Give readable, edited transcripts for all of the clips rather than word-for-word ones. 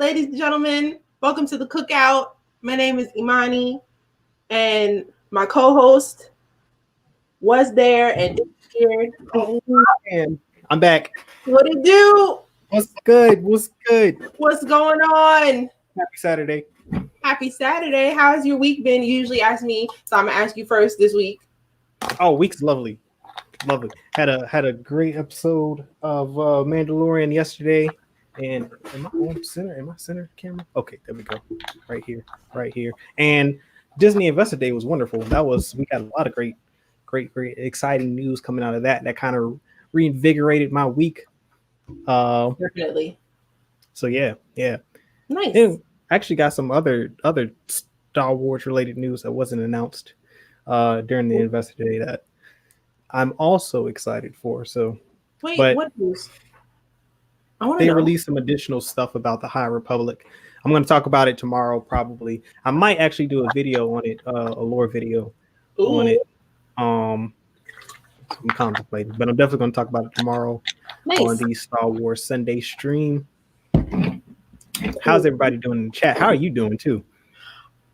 Ladies and gentlemen, welcome to the Cookout. My name is Imani, and my co-host was there and disappeared. Oh, man. I'm back. What it do? What's good? What's good? What's going on? Happy Saturday. Happy Saturday. How's your week been? You usually ask me, so I'm gonna ask you first this week. Oh, week's lovely. Lovely. Had a great episode of Mandalorian yesterday. And am I on center? Am I center camera? Okay, there we go. Right here. And Disney Investor Day was wonderful. We got a lot of great, exciting news coming out of that. That kind of reinvigorated my week. Definitely. So yeah. Nice. And I actually got some other Star Wars related news that wasn't announced during the Investor Day that I'm also excited for. So wait, what news? They released some additional stuff about the High Republic. I'm going to talk about it tomorrow, probably. I might actually do a video on it, a lore video on it. I'm contemplating, but I'm definitely going to talk about it tomorrow on the Star Wars Sunday stream. How's everybody doing in the chat? How are you doing too?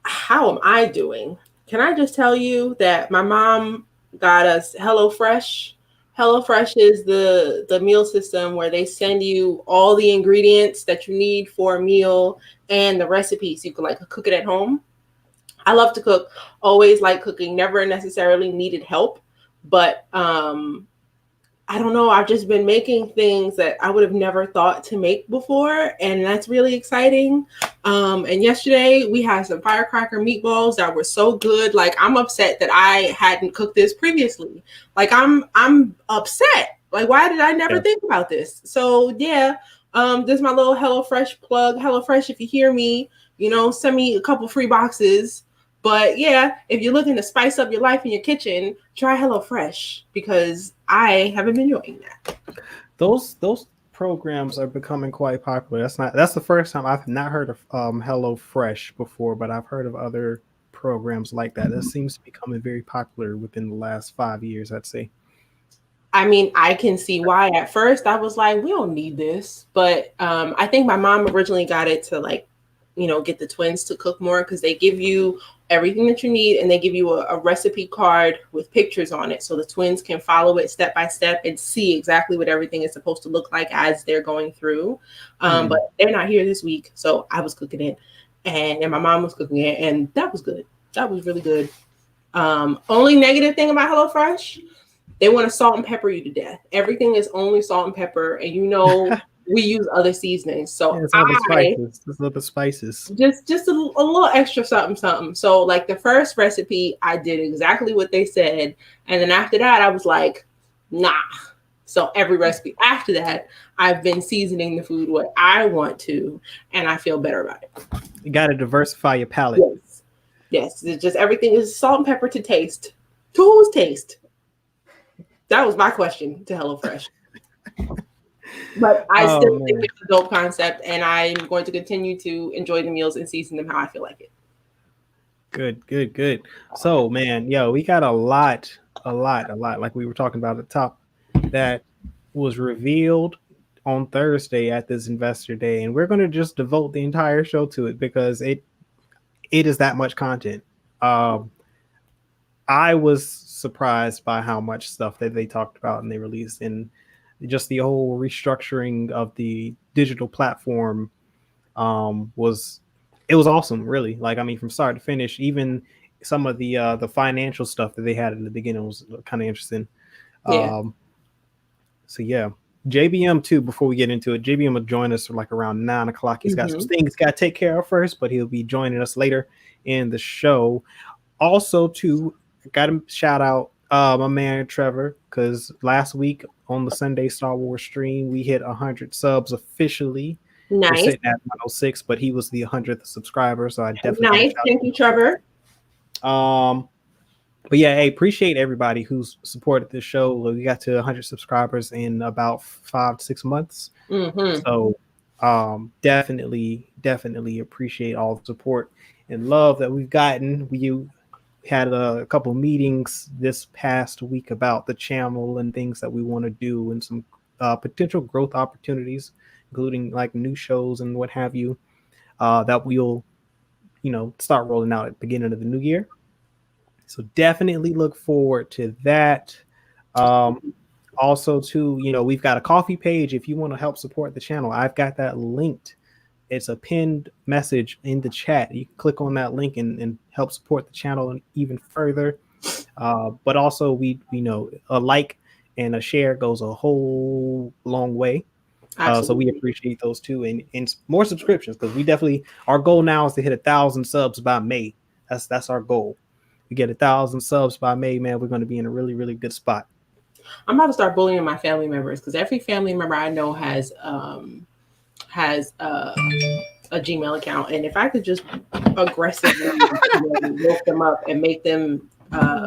How am I doing? Can I just tell you that my mom got us HelloFresh. HelloFresh is the meal system where they send you all the ingredients that you need for a meal and the recipes. You can cook it at home. I love to cook, always like cooking, never necessarily needed help, but I don't know. I've just been making things that I would have never thought to make before, and that's really exciting. And yesterday we had some firecracker meatballs that were so good. I'm upset that I hadn't cooked this previously. I'm upset. Why did I never think about this? So yeah, this is my little HelloFresh plug. HelloFresh, if you hear me, send me a couple free boxes. But yeah, if you're looking to spice up your life in your kitchen, try HelloFresh because I haven't been enjoying that. Those programs are becoming quite popular. That's the first time I've not heard of HelloFresh before, but I've heard of other programs like that. That seems to be becoming very popular within the last 5 years, I'd say. I mean, I can see why. At first, I was like, we don't need this. But I think my mom originally got it to get the twins to cook more because they give you everything that you need and they give you a recipe card with pictures on it so the twins can follow it step by step and see exactly what everything is supposed to look like as they're going through. But they're not here this week, so I was cooking it and my mom was cooking it, and that was good. That was really good. Only negative thing about HelloFresh, they want to salt and pepper you to death. Everything is only salt and pepper, and we use other seasonings. So it's all the spices. Just a little extra something. So the first recipe, I did exactly what they said. And then after that, I was like, nah. So every recipe after that, I've been seasoning the food what I want to, and I feel better about it. You got to diversify your palate. Yes. It's just everything is salt and pepper to taste. To whose taste? That was my question to HelloFresh. But I still think it's a dope concept, and I'm going to continue to enjoy the meals and season them how I feel like it. Good. So, man, we got a lot, like we were talking about at the top, that was revealed on Thursday at this Investor Day, and we're going to just devote the entire show to it because it is that much content. I was surprised by how much stuff that they talked about and they released, and just the whole restructuring of the digital platform was awesome, really. From start to finish, even some of the financial stuff that they had in the beginning was kind of interesting. So JBM too, before we get into it, JBM will join us around 9 o'clock. He's got some things he's got to take care of first, but he'll be joining us later in the show. Also too, got to shout out my man Trevor, because last week on the Sunday Star Wars stream we hit 100 subs officially. Nice. We're sitting at 106, but he was the 100th subscriber, so I definitely Thank you, Trevor. But yeah, hey, appreciate everybody who's supported this show. We got to 100 subscribers in about 5 to 6 months. So definitely appreciate all the support and love that we've gotten. We had a couple meetings this past week about the channel and things that we want to do and some potential growth opportunities, including new shows and what have you. that we'll, start rolling out at the beginning of the new year. So definitely look forward to that. Also, too, we've got a coffee page. If you want to help support the channel, I've got that linked. It's a pinned message in the chat. You can click on that link and help support the channel even further. But also, we know a like and a share goes a whole long way. So we appreciate those too, and more subscriptions, because we definitely, our goal now is to hit 1,000 subs by May. That's our goal. We get 1,000 subs by May, man. We're going to be in a really, really good spot. I'm about to start bullying my family members, because every family member I know has a Gmail account, and if I could just aggressively look them up and make them,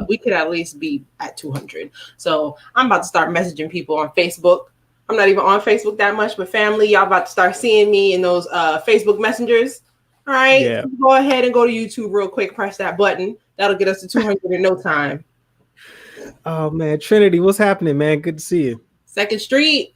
we could at least be at 200. So I'm about to start messaging people on Facebook. I'm not even on Facebook that much, but family, y'all about to start seeing me in those Facebook messengers. All right, yeah. Go ahead and go to YouTube real quick. Press that button. That'll get us to 200 in no time. Oh man, Trinity, what's happening, man? Good to see you. 2nd Street.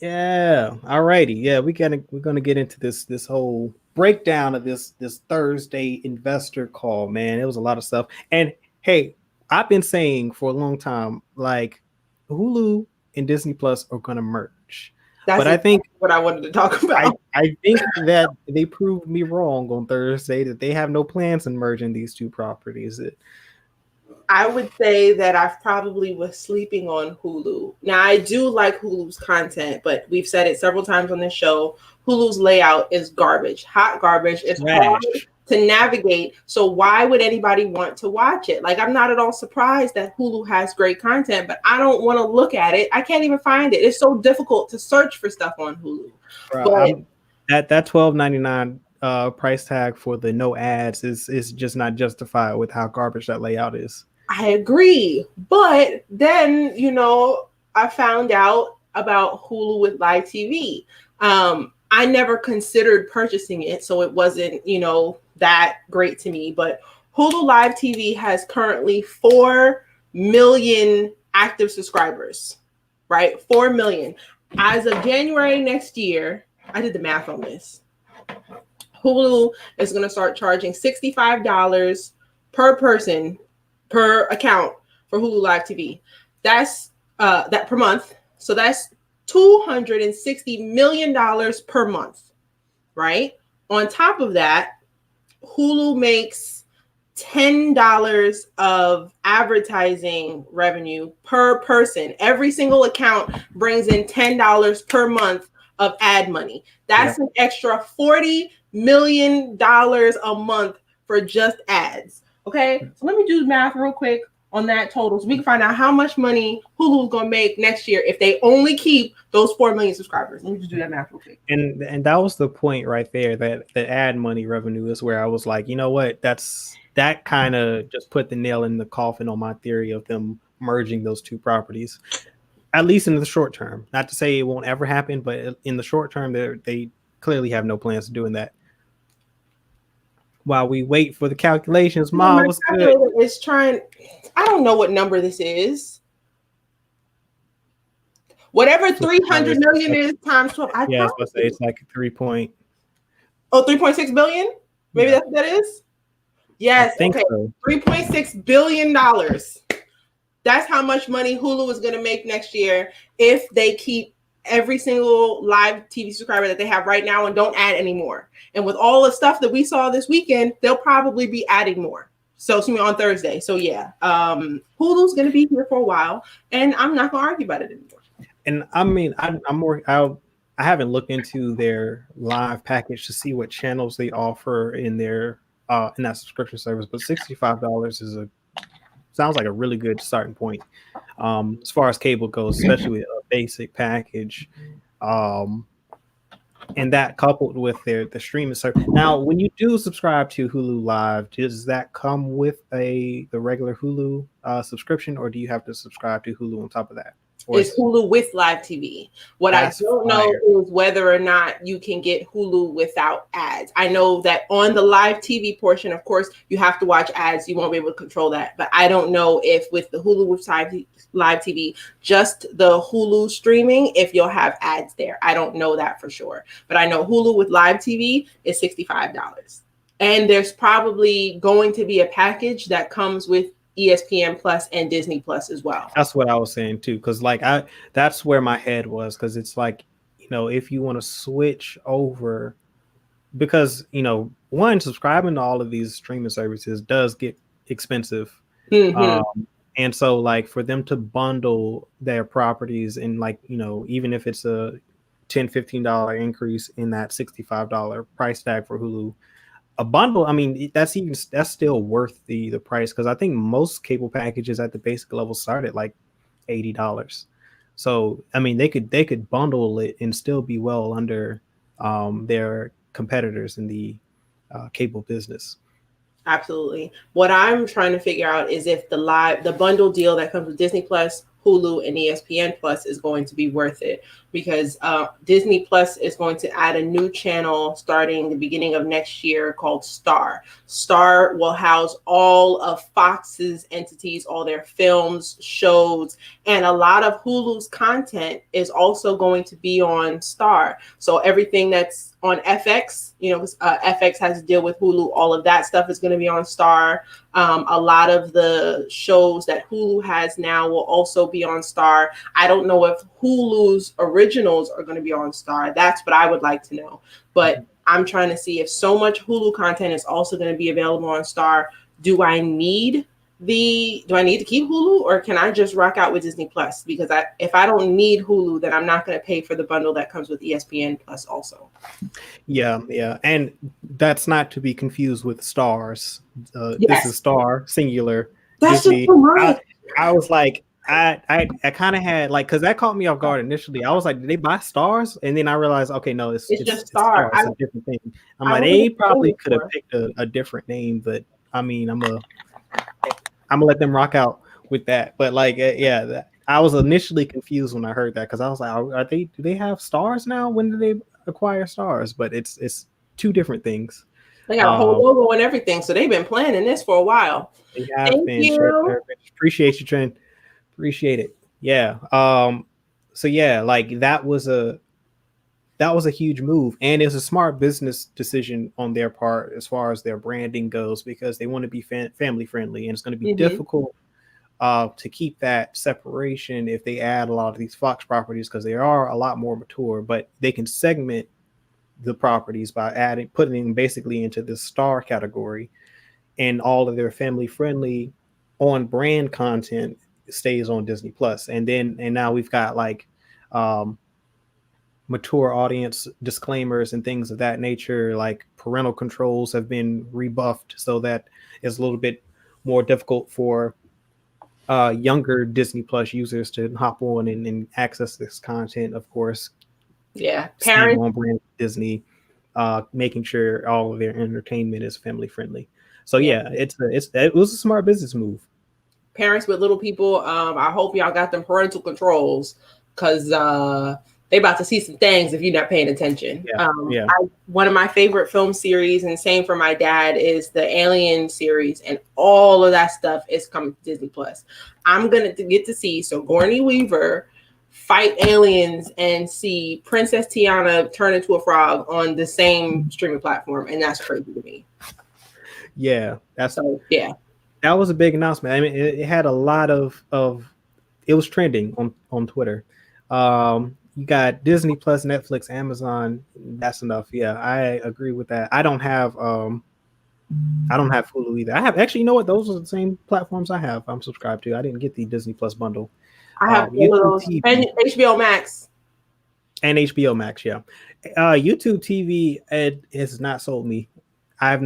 Yeah. All righty. Yeah, we're gonna get into this whole breakdown of this Thursday investor call, man. It was a lot of stuff. And hey, I've been saying for a long time, like, Hulu and Disney Plus are gonna merge. But I think what I wanted to talk about. I think that they proved me wrong on Thursday, that they have no plans in merging these two properties. I would say that I probably was sleeping on Hulu. Now, I do like Hulu's content, but we've said it several times on this show. Hulu's layout is garbage, hot garbage. It's hard to navigate. So why would anybody want to watch it? Like, I'm not at all surprised that Hulu has great content, but I don't want to look at it. I can't even find it. It's so difficult to search for stuff on Hulu. That $12.99 price tag for the no ads is just not justified with how garbage that layout is. I agree. But then, I found out about Hulu with live TV. I never considered purchasing it, so it wasn't, that great to me. But Hulu Live TV has currently 4 million active subscribers, right? 4 million. As of January next year, I did the math on this. Hulu is going to start charging $65 per person per account for Hulu Live TV. That's that per month. So that's $260 million per month, right? On top of that, Hulu makes $10 of advertising revenue per person. Every single account brings in $10 per month of ad money. That's an extra $40 million a month for just ads. Okay, so let me do the math real quick on that total, so we can find out how much money Hulu's gonna make next year if they only keep those 4 million subscribers. Let me just do that math real quick. And that was the point right there, that the ad money revenue is where I was like, you know what, that kind of just put the nail in the coffin on my theory of them merging those two properties, at least in the short term. Not to say it won't ever happen, but in the short term, they clearly have no plans of doing that. While we wait for the calculations, Mom, what's good? It's trying. I don't know what number this is. Whatever 300 million is times 12. I was going to say it's like 3.6 billion? Maybe that's what that is? Yes. I think so. $3.6 billion. That's how much money Hulu is going to make next year if they keep every single live TV subscriber that they have right now and don't add anymore. And with all the stuff that we saw this weekend, they'll probably be adding more. So it's on Thursday. So yeah, Hulu's going to be here for a while, and I'm not going to argue about it anymore. And I mean, I haven't looked into their live package to see what channels they offer in their in that subscription service, but $65 sounds like a really good starting point as far as cable goes, especially with a basic package. And that coupled with the streaming service. Now, when you do subscribe to Hulu Live, does that come with the regular Hulu subscription, or do you have to subscribe to Hulu on top of that? Is Hulu with live TV. What that's I don't know is whether or not you can get Hulu without ads. I know that on the live TV portion, of course, you have to watch ads. You won't be able to control that. But I don't know if with the Hulu with live TV, just the Hulu streaming, if you'll have ads there. I don't know that for sure. But I know Hulu with live TV is $65. And there's probably going to be a package that comes with ESPN Plus and Disney Plus as well. That's what I was saying too, because like that's where my head was, because it's like, you know, if you want to switch over, because, you know, one, subscribing to all of these streaming services does get expensive. And so like for them to bundle their properties and like, you know, even if it's a $10-15 increase in that $65 price tag for Hulu, a bundle, I mean, that's still worth the price, because I think most cable packages at the basic level start at like $80. So I mean, they could bundle it and still be well under their competitors in the cable business. Absolutely. What I'm trying to figure out is if the bundle deal that comes with Disney Plus, Hulu, and ESPN Plus is going to be worth it, because Disney Plus is going to add a new channel starting the beginning of next year called Star. Star will house all of Fox's entities, all their films, shows, and a lot of Hulu's content is also going to be on Star. So everything that's on FX, you know, FX has to deal with Hulu. All of that stuff is going to be on Star. A lot of the shows that Hulu has now will also be on Star. I don't know if Hulu's originals are going to be on Star. That's what I would like to know. But I'm trying to see if so much Hulu content is also going to be available on Star. Do I need to keep Hulu, or can I just rock out with Disney Plus? Because if I don't need Hulu, then I'm not going to pay for the bundle that comes with ESPN Plus also. Yeah. And that's not to be confused with Stars. This is Star, singular. That's Disney. Just so right. I was like, I kind of had like, because that caught me off guard initially. I was like, did they buy Stars? And then I realized, okay, no, it's just Star. It's a different thing. I'm like, they probably could have picked a different name, but I mean, I'm gonna let them rock out with that. But like, I was initially confused when I heard that, because I was like, do they have Stars now? When did they acquire Stars? But it's two different things. They got a whole logo and everything, so they've been planning this for a while. They have been. Sure. Appreciate you, Trent. Appreciate it. Yeah. So yeah, like that was a huge move, and it was a smart business decision on their part as far as their branding goes, because they want to be family friendly, and it's going to be difficult to keep that separation if they add a lot of these Fox properties, because they are a lot more mature, but they can segment the properties by putting basically into the Star category, and all of their family friendly on brand content stays on Disney Plus. And now we've got like mature audience disclaimers and things of that nature, like parental controls have been rebuffed, so that it's a little bit more difficult for younger Disney Plus users to hop on and access this content. Of course, parents on brand Disney, making sure all of their entertainment is family friendly. So it was a smart business move. Parents with little people, I hope y'all got them parental controls, because they about to see some things if you're not paying attention. One of my favorite film series, and same for my dad, is the Alien series, and all of that stuff is coming to Disney Plus. I'm gonna get to see Sigourney Weaver fight aliens and see Princess Tiana turn into a frog on the same streaming platform, and that's crazy to me. Yeah, that was a big announcement. I mean, it had a lot of it was trending on Twitter. You got Disney Plus, Netflix, Amazon. That's enough. Yeah, I agree with that. I don't have Hulu either. I have, actually, you know what? Those are the same platforms I have. I'm subscribed to. I didn't get the Disney Plus bundle. I have YouTube TV, and HBO Max. And HBO Max, yeah. YouTube TV, it has not sold me. I have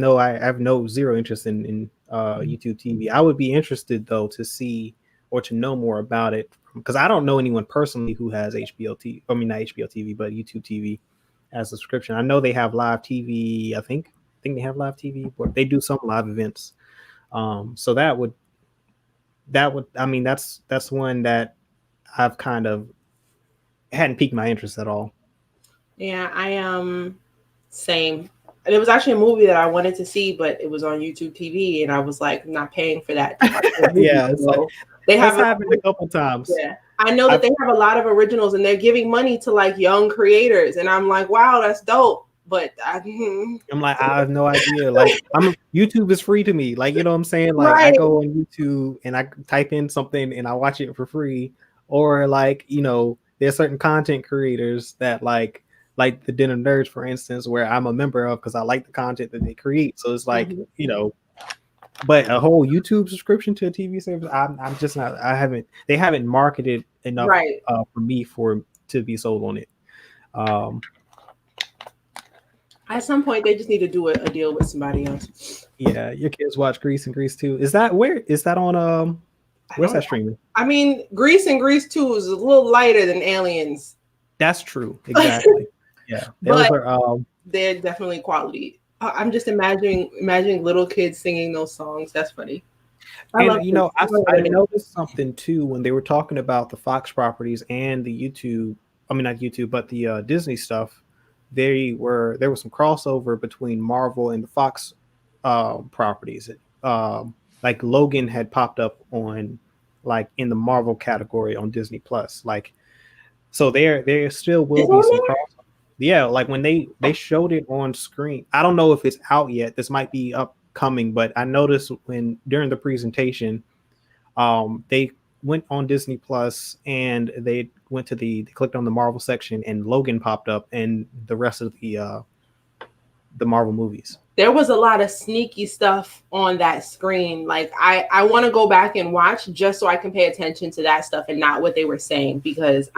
zero interest in YouTube TV. I would be interested though to see or to know more about it, because I don't know anyone personally who has HBO TV. I mean, not HBO TV, but YouTube TV as a subscription. I know they have live TV. I think they have live TV, but they do some live events. So that would. I mean, that's one that I've kind of hadn't piqued my interest at all. Yeah, I same. There was actually a movie that I wanted to see, but it was on YouTube TV, and I was like, I'm not paying for that. Yeah, it's like, they that's have happened a couple times. Yeah, I know that they have a lot of originals, and they're giving money to like young creators, and I'm like, wow, that's dope. But I'm like, I have no idea. Like, YouTube is free to me. Like, you know what I'm saying? Like, right. I go on YouTube and I type in something and I watch it for free. Or like, you know, there's certain content creators that like the Den of Nerds, for instance, where I'm a member of because I like the content that they create. So it's like, you know, but a whole YouTube subscription to a TV service, I'm just not. They haven't marketed enough for me to be sold on it. At some point, they just need to do a deal with somebody else. Yeah, your kids watch Grease and Grease 2. Is that on where's that streaming? I mean, Grease and Grease 2 is a little lighter than Aliens. That's true. Exactly. Yeah. They're definitely quality. I'm just imagining little kids singing those songs. That's funny. And you know, I noticed something too when they were talking about the Fox properties and the YouTube. I mean, not YouTube, but the Disney stuff. There was some crossover between Marvel and the Fox properties. Like Logan had popped up on like in the Marvel category on Disney Plus. Like, so there still will be some crossover. Yeah, like when they showed it on screen. I don't know if it's out yet. This might be upcoming, but I noticed during the presentation, they went on Disney Plus and they clicked on the Marvel section and Logan popped up and the rest of the Marvel movies. There was a lot of sneaky stuff on that screen. Like I want to go back and watch just so I can pay attention to that stuff and not what they were saying, because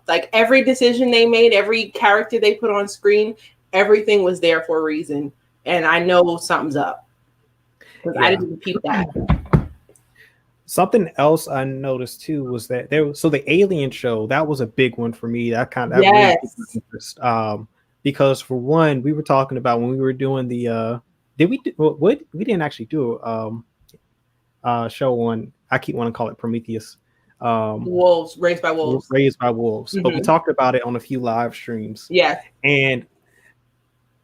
like every decision they made, every character they put on screen, everything was there for a reason. And I know something's up because I didn't repeat that. Something else I noticed too was that the Alien show, that was a big one for me. That really piqued my interest. Because for one, we were talking about when we were doing the we didn't actually do a show on, I keep wanting to call it Prometheus. Wolves, Raised by Wolves. Mm-hmm. But we talked about it on a few live streams. Yeah. And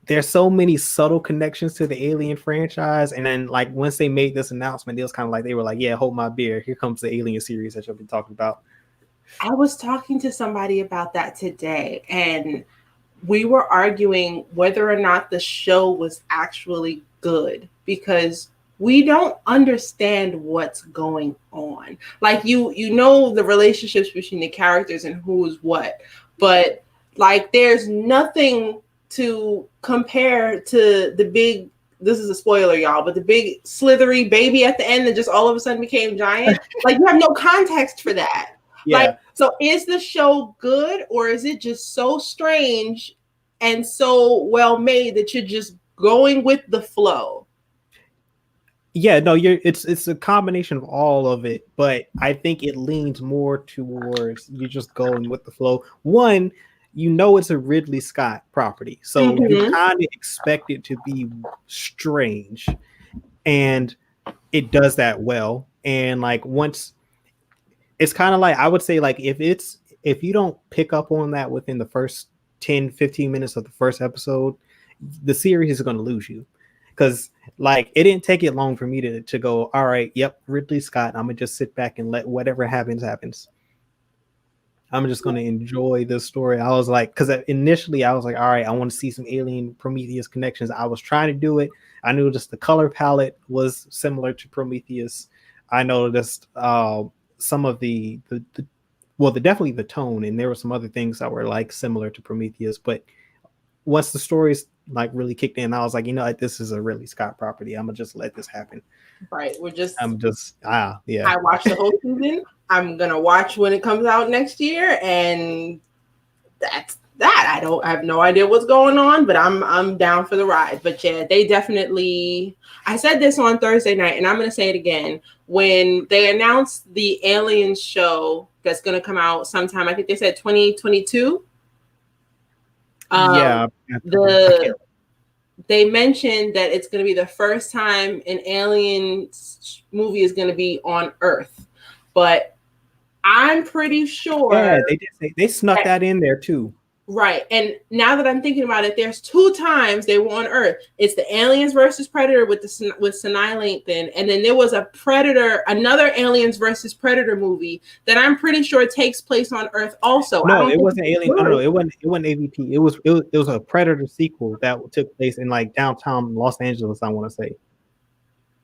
there's so many subtle connections to the Alien franchise. And then like once they made this announcement, it was kind of like, they were like, yeah, hold my beer. Here comes the Alien series that you'll be talking about. I was talking to somebody about that today, and we were arguing whether or not the show was actually good, because we don't understand what's going on. Like you know the relationships between the characters and who's what, but like there's nothing to compare to the big, this is a spoiler, y'all, but the big slithery baby at the end that just all of a sudden became giant. Like you have no context for that. Yeah. Like, so is the show good, or is it just so strange and so well made that you're just going with the flow? Yeah, no, it's a combination of all of it, but I think it leans more towards you just going with the flow. One, you know, it's a Ridley Scott property, so you kind of expect it to be strange, and it does that well. And like once, it's kind of like, I would say, like if you don't pick up on that within the first 10-15 minutes of the first episode, the series is going to lose you. Because like it didn't take it long for me to go, all right, yep, Ridley Scott, I'm gonna just sit back and let whatever happens. I'm just gonna enjoy this story. I was like, because initially I was like, all right, I want to see some Alien Prometheus connections. I was trying to do it. I knew just the color palette was similar to Prometheus. I noticed some of the definitely the tone, and there were some other things that were like similar to Prometheus. But once the stories like really kicked in, I was like, you know, this is a Ridley Scott property. I'm gonna just let this happen. Right. I watched the whole season. I'm gonna watch when it comes out next year, and that's that. I have no idea what's going on, but I'm down for the ride. But yeah, they definitely, I said this on Thursday night, and I'm gonna say it again. When they announced the Aliens show that's gonna come out sometime, I think they said 2022. They mentioned that it's going to be the first time an alien movie is going to be on Earth, but I'm pretty sure. Yeah, they snuck that in there too. Right. And now that I'm thinking about it, there's 2 times they were on Earth. It's the Aliens versus Predator with Sanaa Lathan, and then there was a Predator, another Aliens versus Predator movie that I'm pretty sure takes place on Earth also. No, it wasn't Alien. No, it wasn't AVP. It was a Predator sequel that took place in like downtown Los Angeles, I want to say.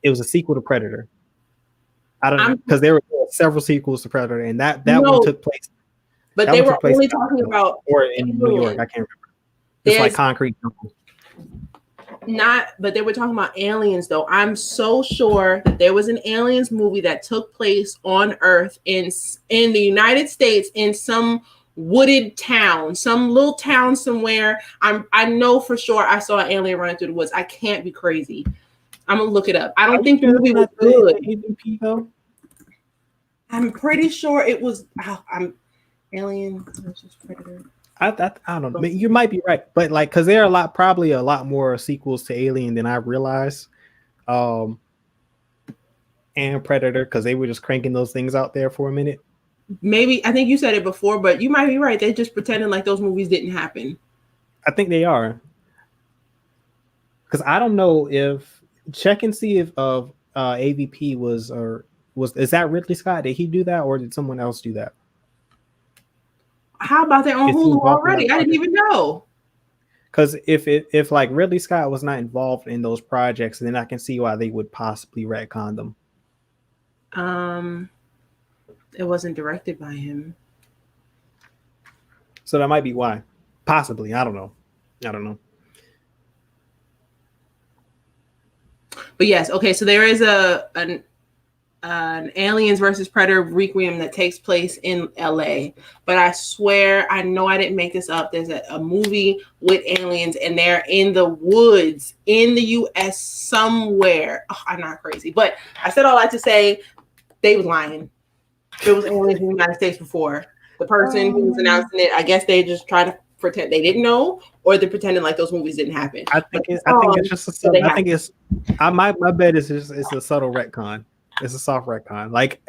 It was a sequel to Predator. I don't know, because there were several sequels to Predator, and that one took place. But they were only talking about or in New York. I can't remember. It's like concrete. But they were talking about aliens though. I'm so sure that there was an aliens movie that took place on Earth in the United States in some wooded town, some little town somewhere. I know for sure I saw an alien running through the woods. I can't be crazy. I'm gonna look it up. I don't think the movie was good. AVP though. I'm pretty sure it was. Alien versus Predator. I don't know. You might be right, but like, because there are probably a lot more sequels to Alien than I realized, and Predator, because they were just cranking those things out there for a minute. Maybe I think you said it before, but you might be right. They're just pretending like those movies didn't happen. I think they are, because I don't know if check and see if AVP was is that Ridley Scott? Did he do that, or did someone else do that? How about their own Hulu already? I didn't even know. Because if like Ridley Scott was not involved in those projects, then I can see why they would possibly retcon them. It wasn't directed by him, so that might be why. Possibly, I don't know. But yes, okay. So there is an Aliens versus Predator Requiem that takes place in LA, but I swear I know I didn't make this up. There's a movie with aliens and they're in the woods in the US somewhere. Oh, I'm not crazy, but I said all that to say they was lying. There was aliens in the United States before. The person who was announcing it, I guess they just try to pretend they didn't know, or they're pretending like those movies didn't happen. I think it's just a subtle, my bet is it's a subtle retcon. It's a soft retcon. Like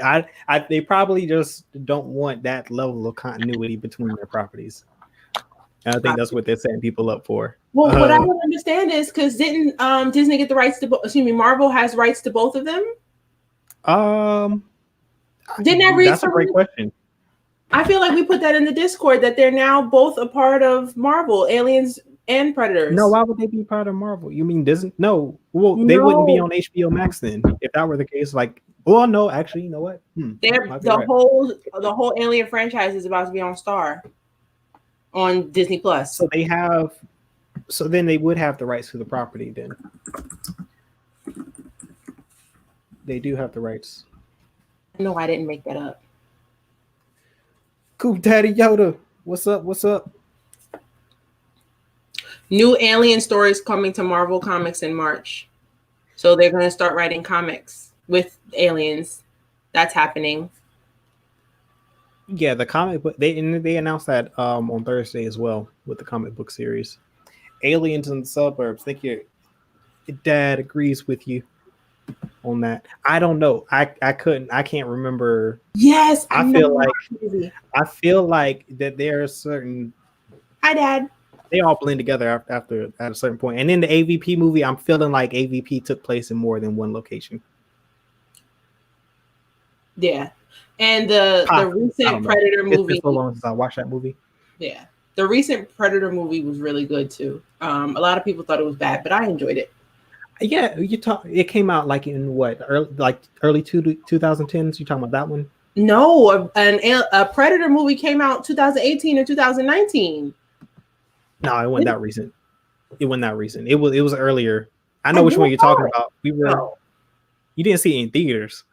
they probably just don't want that level of continuity between their properties. And I think that's what they're setting people up for. Well, what I don't understand is because didn't Disney get the rights to Marvel has rights to both of them? Didn't I read? That's a great question. I feel like we put that in the Discord that they're now both a part of Marvel, Aliens and Predators. No, why would they be part of Marvel? You mean Disney? No, well, they wouldn't be on HBO Max then. If that were the case, like, well, no, actually, you know what? The whole Alien franchise is about to be on Star, on Disney Plus. So then they would have the rights to the property. Then they do have the rights. No, I didn't make that up. Cool, Daddy Yoda. What's up? What's up? New Alien stories coming to Marvel Comics in March. So they're going to start writing comics with aliens. That's happening. Yeah, the comic book they announced that on Thursday as well with the comic book series. Aliens in the Suburbs. I think your dad agrees with you on that. I don't know. I can't remember. Yes, I feel like that there are certain. Hi, Dad. They all blend together after at a certain point. And in the AVP movie, I'm feeling like AVP took place in more than one location. Yeah, and the recent Predator movie. It's been so long since I watched that movie. Yeah, the recent Predator movie was really good too. A lot of people thought it was bad, but I enjoyed it. Yeah, it came out like in what early 2010s. You talking about that one? No, a Predator movie came out 2018 or 2019. No, it wasn't that recent. It was earlier. I know which one you're talking about. You didn't see it in theaters.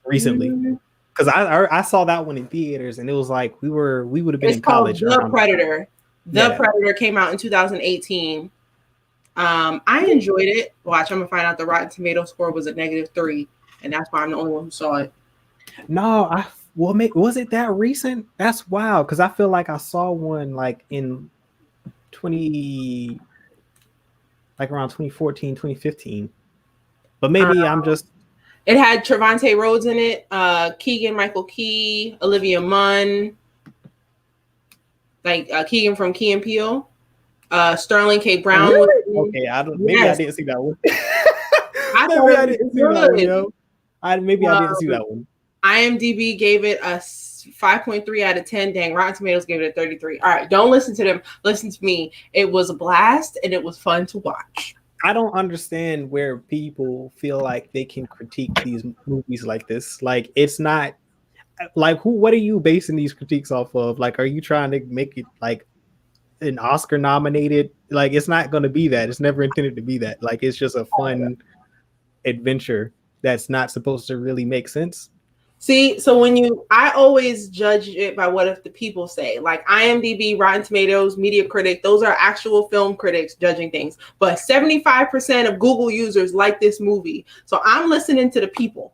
Recently, because I saw that one in theaters, and it was like we would have been in college. The Predator. Predator came out in 2018. I enjoyed it. Watch, I'm gonna find out the Rotten Tomato score was a -3, and that's why I'm the only one who saw it. No, was it that recent? That's wild, because I feel like I saw one like in around 2014, 2015. But maybe I'm just It had Trevante Rhodes in it, Keegan Michael Key, Olivia Munn, like Keegan from Key and Peele, Sterling K. Brown. Really? Okay, I don't. Maybe I didn't see that one. Maybe I didn't see that one, yo. I didn't see that one. IMDb gave it a 5.3 out of 10. Dang, Rotten Tomatoes gave it a 33. All right, don't listen to them. Listen to me. It was a blast and it was fun to watch. I don't understand where people feel like they can critique these movies like this. Like, it's not like what are you basing these critiques off of? Like, are you trying to make it like an Oscar nominated? Like, it's not going to be that. It's never intended to be that. Like, it's just a fun adventure that's not supposed to really make sense. See, so I always judge it by what if the people say, like IMDb, Rotten Tomatoes, Media Critic, those are actual film critics judging things. But 75% of Google users like this movie. So I'm listening to the people.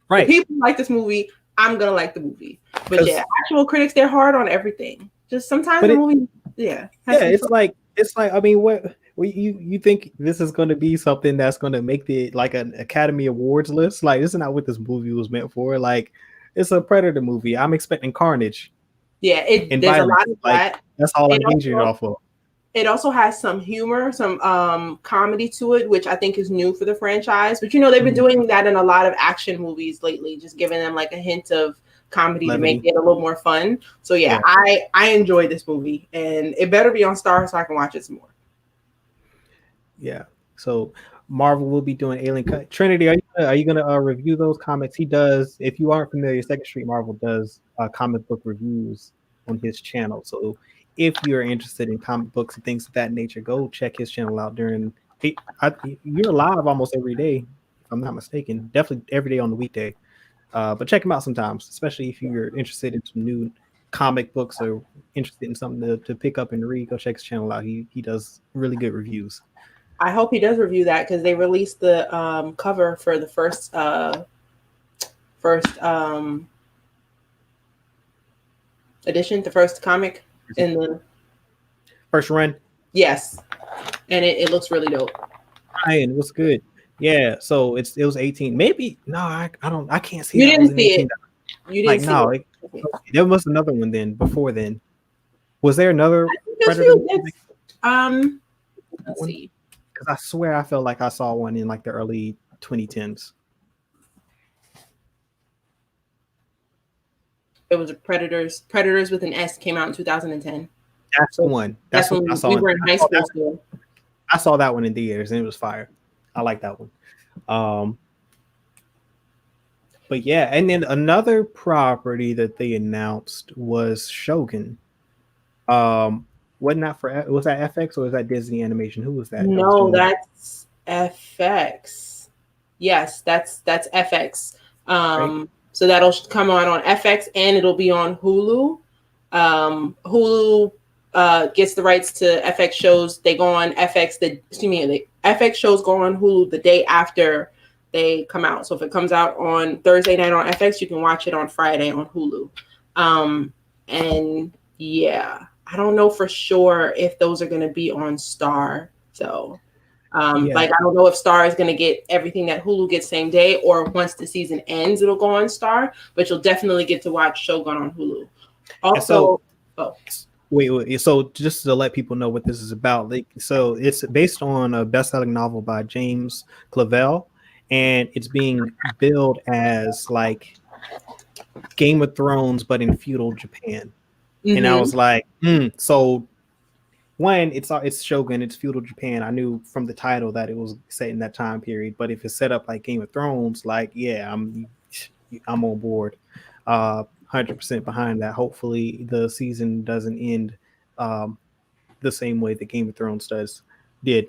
Right. The people like this movie, I'm going to like the movie. But yeah, actual critics, they're hard on everything. Just sometimes the movie, yeah. Yeah, it's like, I mean, what you think this is going to be something that's going to make the like an Academy Awards list? Like, this is not what this movie was meant for. Like, it's a Predator movie. I'm expecting carnage. Yeah, there's violence. A lot of that. That's all I'm hinging off of. It also has some humor, some comedy to it, which I think is new for the franchise. But they've been doing that in a lot of action movies lately, just giving them like a hint of comedy to make it a little more fun. So yeah. I enjoyed this movie, and it better be on Star so I can watch it some more. Yeah. So Marvel will be doing Alien Cut. Trinity, are you gonna review those comics? He does. If you aren't familiar, Second Street Marvel does comic book reviews on his channel. So if you're interested in comic books and things of that nature, go check his channel out. You're live almost every day, if I'm not mistaken. Definitely every day on the weekday. But check him out sometimes, especially if you're interested in some new comic books or interested in something to pick up and read. Go check his channel out. He does really good reviews. I hope he does review that, because they released the cover for the first edition, the first comic in the first run. Yes, and it looks really dope. Ryan, what's good? Yeah, so it was 18. Maybe no, I can't see. You didn't see it. You didn't see it. There was another one then. Before then, was there another Predator? Let's see. Because I swear I felt like I saw one in like the early 2010s. It was a Predators with an S, came out in 2010. That's the one. That's when I saw. We were in high school still. I saw that one in theaters and it was fire. I like that one. But yeah, and then another property that they announced was Shogun. Was that FX or was that Disney Animation? Who was that? No, that's FX. Yes, that's FX. Right. So that'll come on FX and it'll be on Hulu. Hulu gets the rights to FX shows. They go on FX. The FX shows go on Hulu the day after they come out. So if it comes out on Thursday night on FX, you can watch it on Friday on Hulu. And yeah, I don't know for sure if those are going to be on Star. So like, I don't know if Star is going to get everything that Hulu gets same day, or once the season ends, it'll go on Star, but you'll definitely get to watch Shogun on Hulu. Also, wait. So just to let people know what this is about. So it's based on a best-selling novel by James Clavell, and it's being billed as like Game of Thrones, but in feudal Japan. Mm-hmm. And I was like, so one, it's Shogun, it's feudal Japan. I knew from the title that it was set in that time period, but if it's set up like Game of Thrones, like, yeah, I'm on board. 100% behind that. Hopefully the season doesn't end the same way that Game of Thrones did.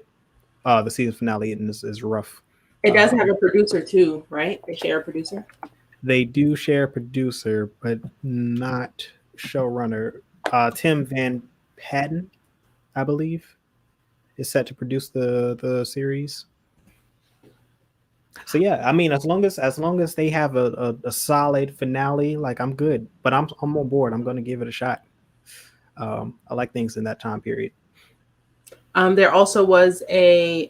The season finale is rough. It does have a producer too, right? They share a producer. They do share a producer, but not showrunner. Tim Van Patten, I believe, is set to produce the series. So yeah, I mean, as long as they have a solid finale, like, I'm good. But I'm on board. I'm going to give it a shot. I like things in that time period. There also was a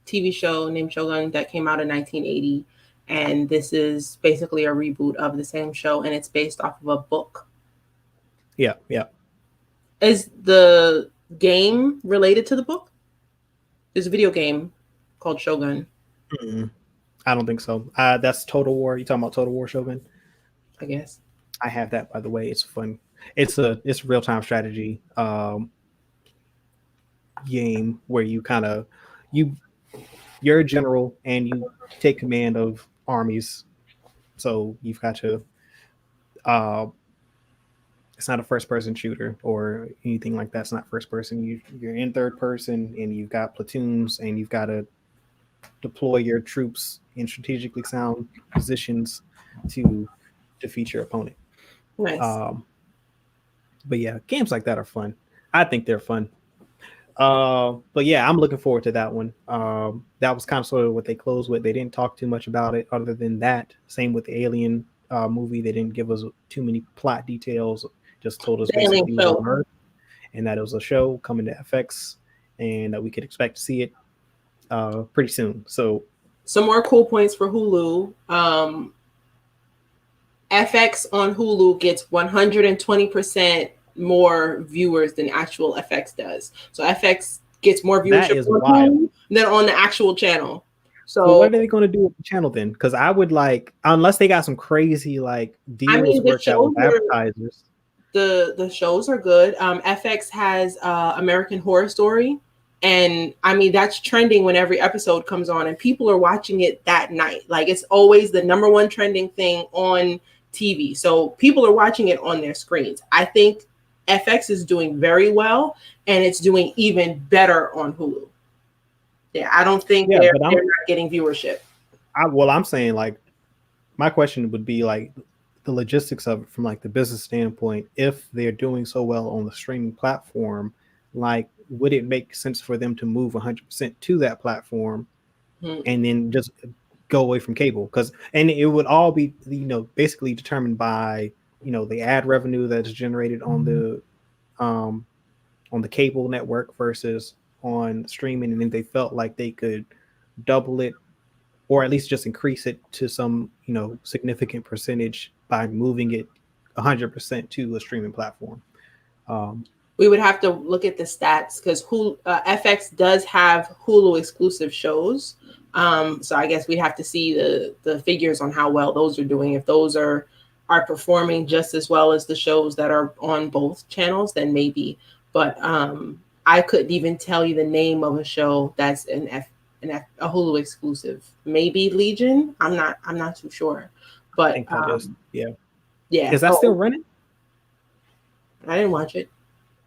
TV show named Shogun that came out in 1980, and this is basically a reboot of the same show, and it's based off of a book. Yeah. Is the game related to the book? There's a video game called Shogun. Mm-mm. I don't think so. That's Total War. You talking about Total War Shogun? I guess. I have that, by the way. It's fun. It's a real time strategy game where you're a general and you take command of armies. So you've got to. It's not a first person shooter or anything like that. It's not first person. You're in third person and you've got platoons and you've got to deploy your troops in strategically sound positions to defeat your opponent. Nice. But yeah, games like that are fun. I think they're fun. But yeah, I'm looking forward to that one. That was kind of sort of what they closed with. They didn't talk too much about it other than that. Same with the Alien movie. They didn't give us too many plot details. Just told us basically it was on Earth and that it was a show coming to FX and that we could expect to see it pretty soon. So some more cool points for Hulu. FX on Hulu gets 120% more viewers than actual FX does. So FX gets more viewership than on the actual channel. So what are they going to do with the channel then? Because I would like, unless they got some crazy like deals worked out with advertisers. The shows are good. FX has American Horror Story. And I mean, that's trending when every episode comes on and people are watching it that night. Like it's always the number one trending thing on TV. So people are watching it on their screens. I think FX is doing very well and it's doing even better on Hulu. Yeah, I don't think they're not getting viewership. I'm saying like, my question would be like the logistics of it from like the business standpoint. If they're doing so well on the streaming platform, like, would it make sense for them to move 100% to that platform and then just go away from cable? And it would all be, basically determined by, the ad revenue that's generated on the cable network versus on streaming. And then they felt like they could double it or at least just increase it to some, significant percentage by moving it 100% to a streaming platform. We would have to look at the stats because FX does have Hulu exclusive shows. So I guess we'd have to see the figures on how well those are doing. If those are performing just as well as the shows that are on both channels, then maybe. But I couldn't even tell you the name of a show that's a Hulu exclusive. Maybe Legion. I'm not too sure. But I think yeah. Is that still running? I didn't watch it.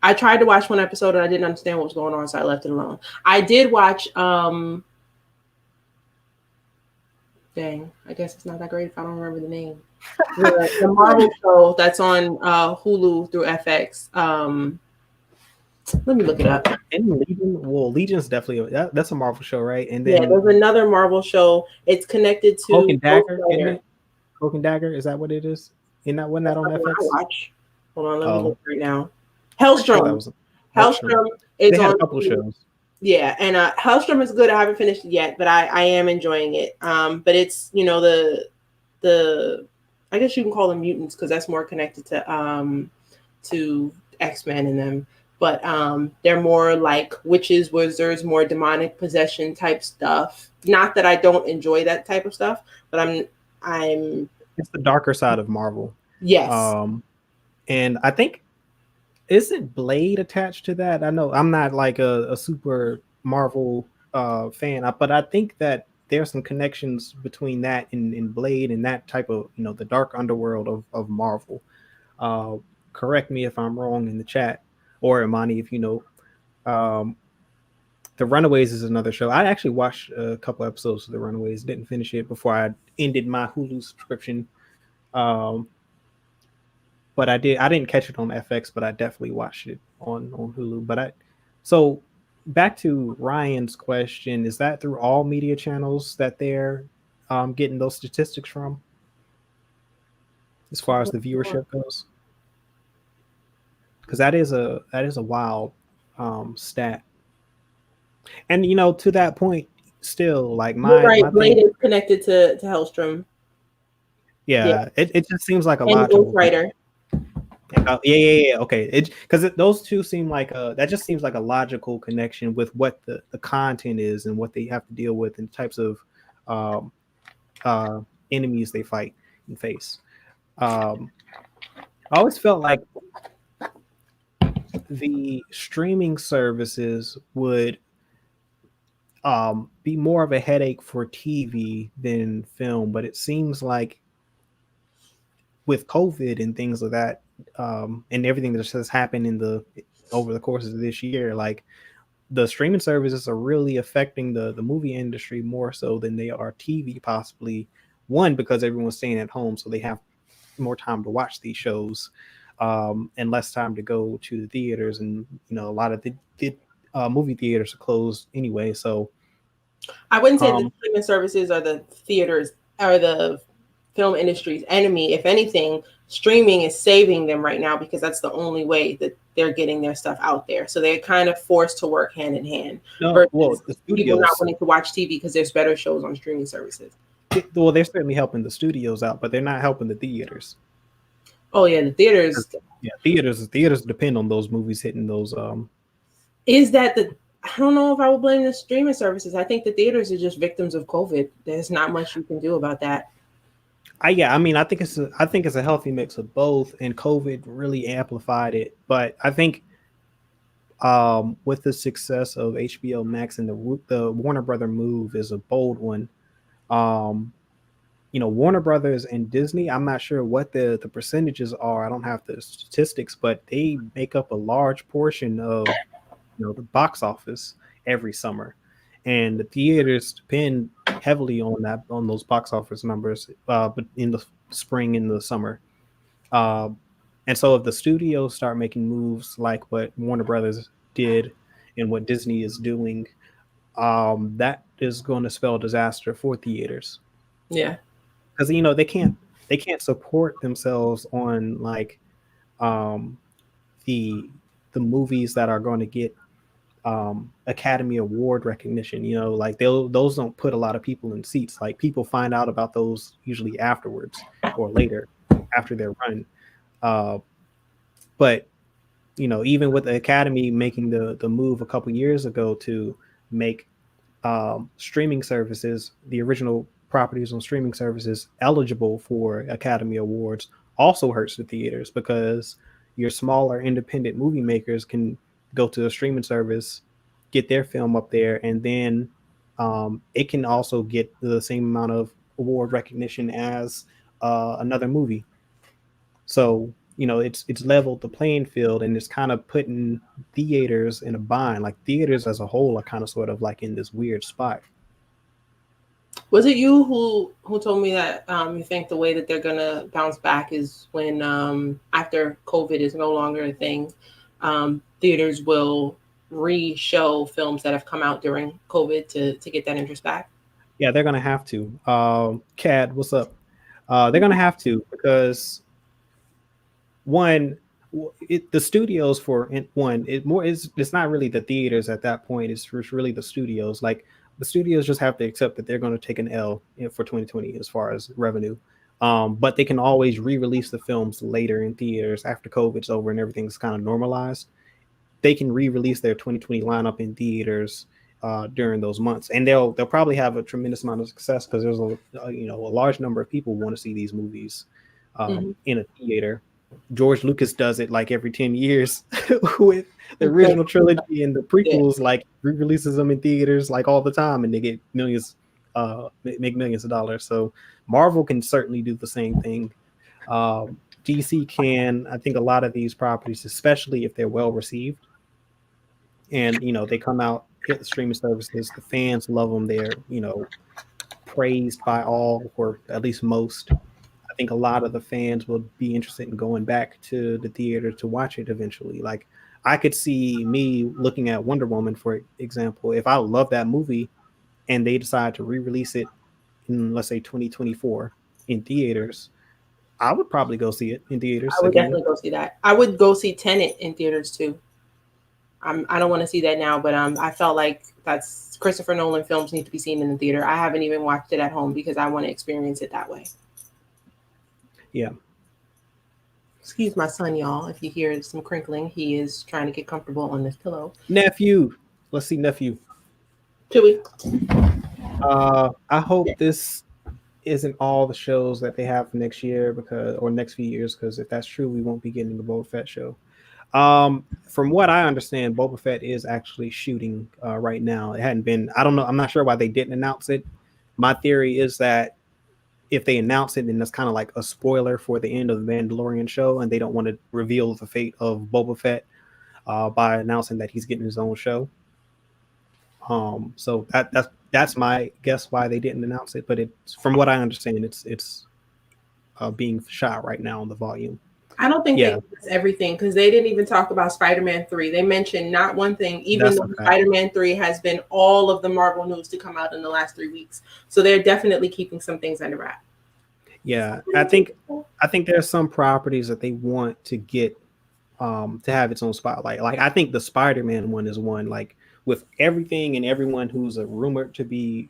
I tried to watch one episode and I didn't understand what was going on, so I left it alone. I did watch dang, I guess it's not that great if I don't remember the name. The Marvel show that's on Hulu through FX. Let me look it up. And Legion's definitely that's a Marvel show, right? And then there's another Marvel show. It's connected to Cloak and Dagger. Isn't it? Cloak and Dagger, is that what it is? Wasn't that on FX? Watch. Hold on, let me look right now. Hellstrom is they had a couple shows. Yeah, and Hellstrom is good. I haven't finished it yet, but I am enjoying it. But it's the I guess you can call them mutants because that's more connected to X-Men and them. But they're more like witches, wizards, more demonic possession type stuff. Not that I don't enjoy that type of stuff, but I'm. It's the darker side of Marvel. Yes. And I think. Isn't Blade attached to that? I know I'm not like a super Marvel fan, but I think that there's some connections between that and Blade and that type of, the dark underworld of Marvel. Correct me if I'm wrong in the chat, or Imani, if you know. The Runaways is another show. I actually watched a couple episodes of The Runaways, didn't finish it before I ended my Hulu subscription. But I didn't catch it on FX, but I definitely watched it on Hulu. So back to Ryan's question, is that through all media channels that they're getting those statistics from? As far as the viewership goes? Because that is a wild stat. And to that point, still, like Right, my thing. Blade is connected to Hellstrom. Yeah, it just seems like a And logical. Ghostwriter. Yeah. Okay, because those two seem like that just seems like a logical connection with what the content is and what they have to deal with and types of um, enemies they fight and face. I always felt like the streaming services would be more of a headache for TV than film, but it seems like with COVID and things like that, and everything that has happened over the course of this year, like the streaming services are really affecting the movie industry more so than they are TV, possibly. One, because everyone's staying at home, so they have more time to watch these shows, and less time to go to the theaters. And a lot of the movie theaters are closed anyway. So I wouldn't say the streaming services are the theaters or the film industry's enemy. If anything, streaming is saving them right now because that's the only way that they're getting their stuff out there. So they're kind of forced to work hand in hand. Well, the studios, people not wanting to watch TV because there's better shows on streaming services. Well, they're certainly helping the studios out, but they're not helping the theaters. Oh yeah, the theaters. Yeah, theaters depend on those movies hitting those. Is that the? I don't know if I would blame the streaming services. I think the theaters are just victims of COVID. There's not much you can do about that. I think it's a healthy mix of both, and COVID really amplified it. But I think with the success of HBO Max and the Warner Brother move is a bold one. Warner Brothers and Disney, I'm not sure what the percentages are. I don't have the statistics, but they make up a large portion of the box office every summer, and the theaters depend heavily on those box office numbers, but in the spring and the summer. And so if the studios start making moves like what Warner Brothers did and what Disney is doing, that is going to spell disaster for theaters. Yeah, because they can't support themselves on like the movies that are going to get Academy Award recognition. Like those don't put a lot of people in seats. Like people find out about those usually afterwards or later after their run. But even with the Academy making the move a couple years ago to make streaming services, the original properties on streaming services, eligible for Academy Awards, also hurts the theaters, because your smaller independent movie makers can go to a streaming service, get their film up there, and then it can also get the same amount of award recognition as another movie. So it's leveled the playing field, and it's kind of putting theaters in a bind. Like theaters as a whole are kind of sort of like in this weird spot. Was it you who told me that you think the way that they're gonna bounce back is when after COVID is no longer a thing, theaters will re-show films that have come out during COVID to get that interest back? Yeah, they're gonna have to. Cad, what's up? They're gonna have to, because the studios it's not really the theaters at that point. It's really the studios. Like the studios just have to accept that they're going to take an L for 2020 as far as revenue. But they can always re-release the films later in theaters after COVID's over and everything's kind of normalized. They can re-release their 2020 lineup in theaters during those months, and they'll probably have a tremendous amount of success because there's a large number of people want to see these movies in a theater. George Lucas does it like every 10 years with the original trilogy and the prequels, like re-releases them in theaters like all the time, and they get make millions of dollars. So Marvel can certainly do the same thing. DC can. I think a lot of these properties, especially if they're well received and they come out, hit the streaming services, the fans love them, they're praised by all, or at least most. I think a lot of the fans will be interested in going back to the theater to watch it eventually. Like I could see me looking at Wonder Woman, for example. If I love that movie and they decide to re-release it in, let's say, 2024 in theaters, I would probably go see it in theaters. I would definitely go see that. I would go see Tenet in theaters too. I don't want to see that now, but I felt like that's Christopher Nolan films need to be seen in the theater. I haven't even watched it at home because I want to experience it that way. Yeah. Excuse my son, y'all. If you hear some crinkling, he is trying to get comfortable on this pillow. Nephew. Let's see, nephew. Chewy. I hope this isn't all the shows that they have for next year or next few years, because if that's true, we won't be getting the Boba Fett show. From what I understand, Boba Fett is actually shooting right now. It hadn't been. I don't know. I'm not sure why they didn't announce it. My theory is that if they announce it, then that's kind of like a spoiler for the end of the Mandalorian show, and they don't want to reveal the fate of Boba Fett by announcing that he's getting his own show. So that's my guess why they didn't announce it. But it's, from what I understand, it's being shot right now on the volume. I don't think they announced everything, because they didn't even talk about Spider-Man 3. They mentioned not one thing, even though Spider-Man 3 has been all of the Marvel news to come out in the last 3 weeks. So they're definitely keeping some things under wrap. Yeah, I think there's some properties that they want to get to have its own spotlight. Like, I think the Spider-Man one is one, like, with everything and everyone who's rumored to be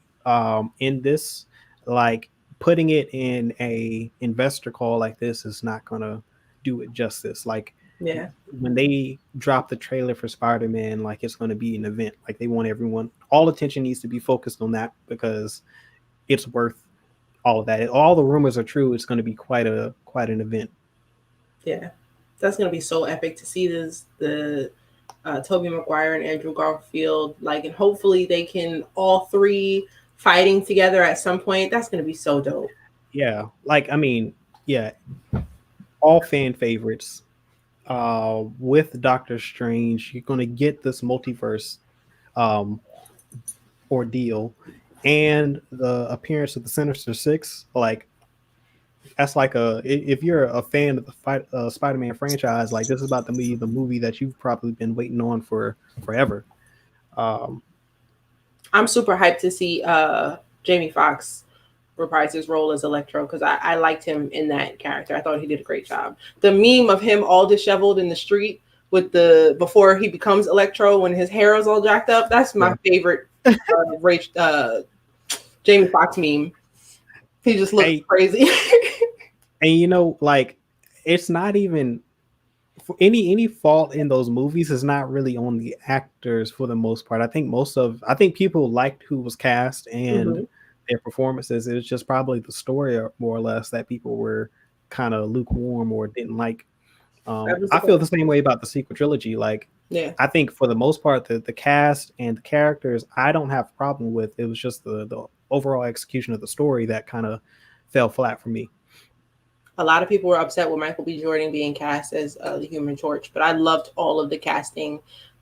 in this, like, putting it in a investor call like this is not gonna do it justice. Like, when they drop the trailer for Spider-Man, like, it's going to be an event. Like, they want everyone, all attention needs to be focused on that, because it's worth all of that. If all the rumors are true, it's going to be quite an event. Yeah, that's going to be so epic to see the Tobey Maguire and Andrew Garfield, like, and hopefully they can all three fighting together at some point. That's going to be so dope. Yeah, like, I mean, yeah, all fan favorites. With Doctor Strange, you're going to get this multiverse ordeal, and the appearance of the Sinister Six. Like, that's like if you're a fan of the Spider-Man franchise, like, this is about to be the movie that you've probably been waiting on for forever. I'm super hyped to see Jamie Foxx reprise his role as Electro, because I liked him in that character. I thought he did a great job. The meme of him all disheveled in the street with before he becomes Electro, when his hair is all jacked up, that's my favorite Jamie Foxx meme. He just looks crazy. And like, it's not even any fault in those movies is not really on the actors for the most part. I think people liked who was cast and their performances. It was just probably the story, more or less, that people were kind of lukewarm or didn't like. I feel the same way about the sequel trilogy. Like, I think for the most part, the cast and the characters, I don't have a problem with. It was just the overall execution of the story that kind of fell flat for me. A lot of people were upset with Michael B. Jordan being cast as the Human Torch, but I loved all of the casting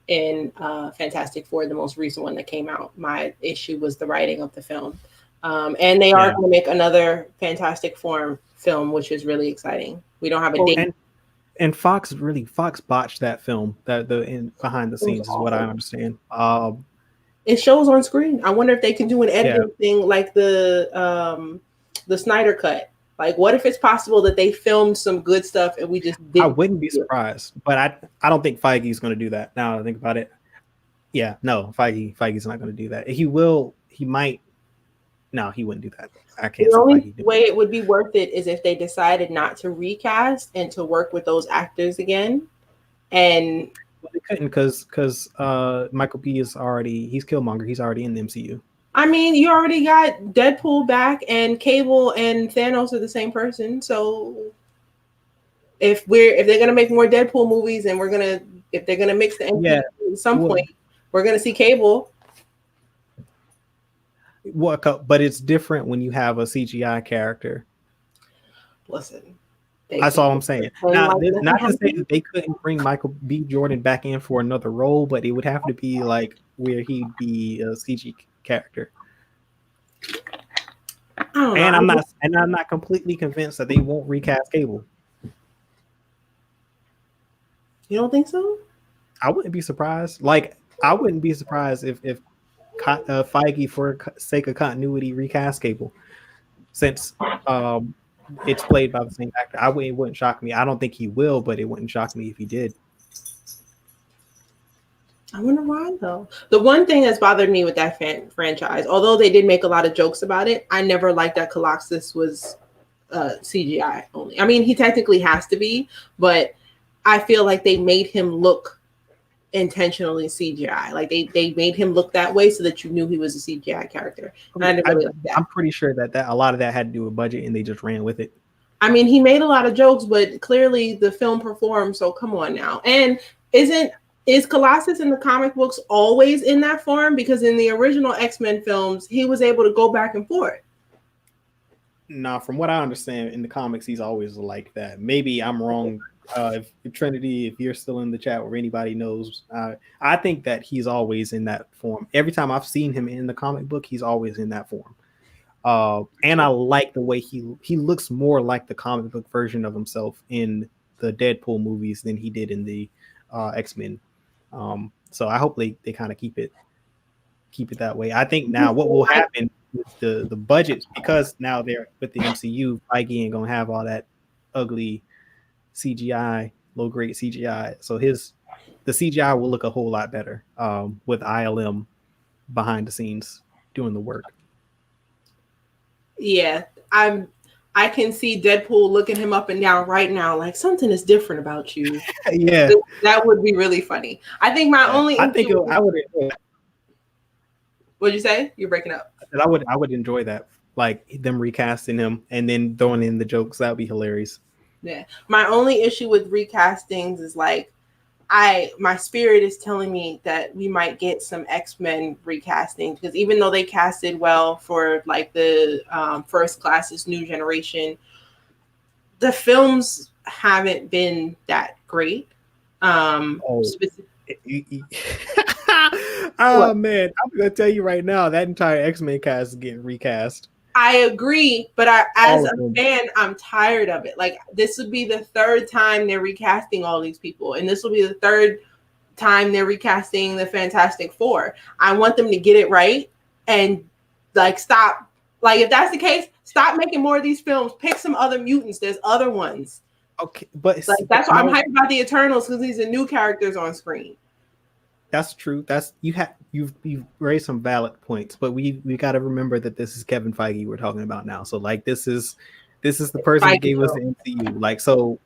in Fantastic Four, the most recent one that came out. My issue was the writing of the film. And they are going to make another Fantastic Four film, which is really exciting. We don't have a date. And Fox botched that film. Behind the scenes is what I understand. It shows on screen. I wonder if they can do an editing thing like the Snyder Cut. Like, what if it's possible that they filmed some good stuff and we just didn't? I wouldn't be surprised, but I don't think Feige's going to do that. Now that I think about it, Feige's not going to do that. He will. He might. No, he wouldn't do that. I can't. The only way it would be worth it is if they decided not to recast and to work with those actors again. And they couldn't, because Michael B. he's Killmonger. He's already in the MCU. I mean, you already got Deadpool back, and Cable and Thanos are the same person. So if they're gonna make more Deadpool movies, and if they're gonna mix the MCU at some point, we're gonna see Cable. But it's different when you have a CGI character. Listen, that's all I'm saying. Now, not to say that they couldn't bring Michael B. Jordan back in for another role, but it would have to be like where he'd be a CG character. And I'm not completely convinced that they won't recast Cable. You don't think so? I wouldn't be surprised. Like, I wouldn't be surprised if Feige, for sake of continuity, recast Cable, since it's played by the same actor. It wouldn't shock me. I don't think he will, but it wouldn't shock me if he did. I wonder why though. The one thing that's bothered me with that franchise, although they did make a lot of jokes about it, I never liked that Colossus was CGI only. I mean, he technically has to be, but I feel like they made him look intentionally CGI. Like they made him look that way so that you knew he was a CGI character. And I didn't really like that. I'm pretty sure that a lot of that had to do with budget, and they just ran with it. I mean, he made a lot of jokes, but clearly the film performed. So come on now. And is Colossus in the comic books always in that form? Because in the original X-Men films, he was able to go back and forth. Nah, from what I understand, in the comics, he's always like that. Maybe I'm wrong. If Trinity, if you're still in the chat or anybody knows, I think that he's always in that form. Every time I've seen him in the comic book, he's always in that form. And I like the way he looks more like the comic book version of himself in the Deadpool movies than he did in the X-Men. So I hope they kind of keep it that way. I think now what will happen with the budget, because now they're with the MCU, Feige ain't gonna have all that ugly CGI, low grade CGI. So the CGI will look a whole lot better with ILM behind the scenes doing the work. Yeah, I can see Deadpool looking him up and down right now, like something is different about you. Yeah, that would be really funny. I think I would. What'd you say? You're breaking up. I would enjoy that, like them recasting him and then throwing in the jokes. That would be hilarious. Yeah, my only issue with recastings is like my spirit is telling me that we might get some X-Men recasting, because even though they casted well for like the First Class's New Generation, the films haven't been that great. Oh man, I'm gonna tell you right now, that entire X-Men cast is getting recast. I agree, but as a fan, I'm tired of it. Like, this would be the third time they're recasting all these people, and this will be the third time they're recasting the Fantastic Four. I want them to get it right and like stop. Like, if that's the case, stop making more of these films. Pick some other mutants. There's other ones. Okay, but like that's why I'm hyped about the Eternals, because these are new characters on screen. That's true. You've raised some valid points, but we got to remember that this is Kevin Feige we're talking about now. So like this is the person who gave us the MCU. Like, so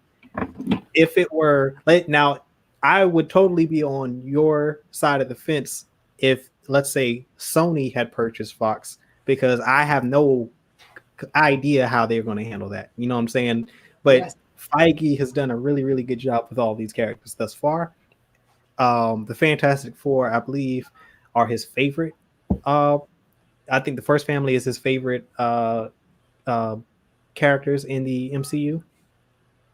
if it were like, now I would totally be on your side of the fence if, let's say, Sony had purchased Fox, because I have no idea how they're going to handle that. You know what I'm saying? But yes. Feige has done a really, really good job with all these characters thus far. The Fantastic Four, I believe, are his favorite. I think the First Family is his favorite characters in the MCU.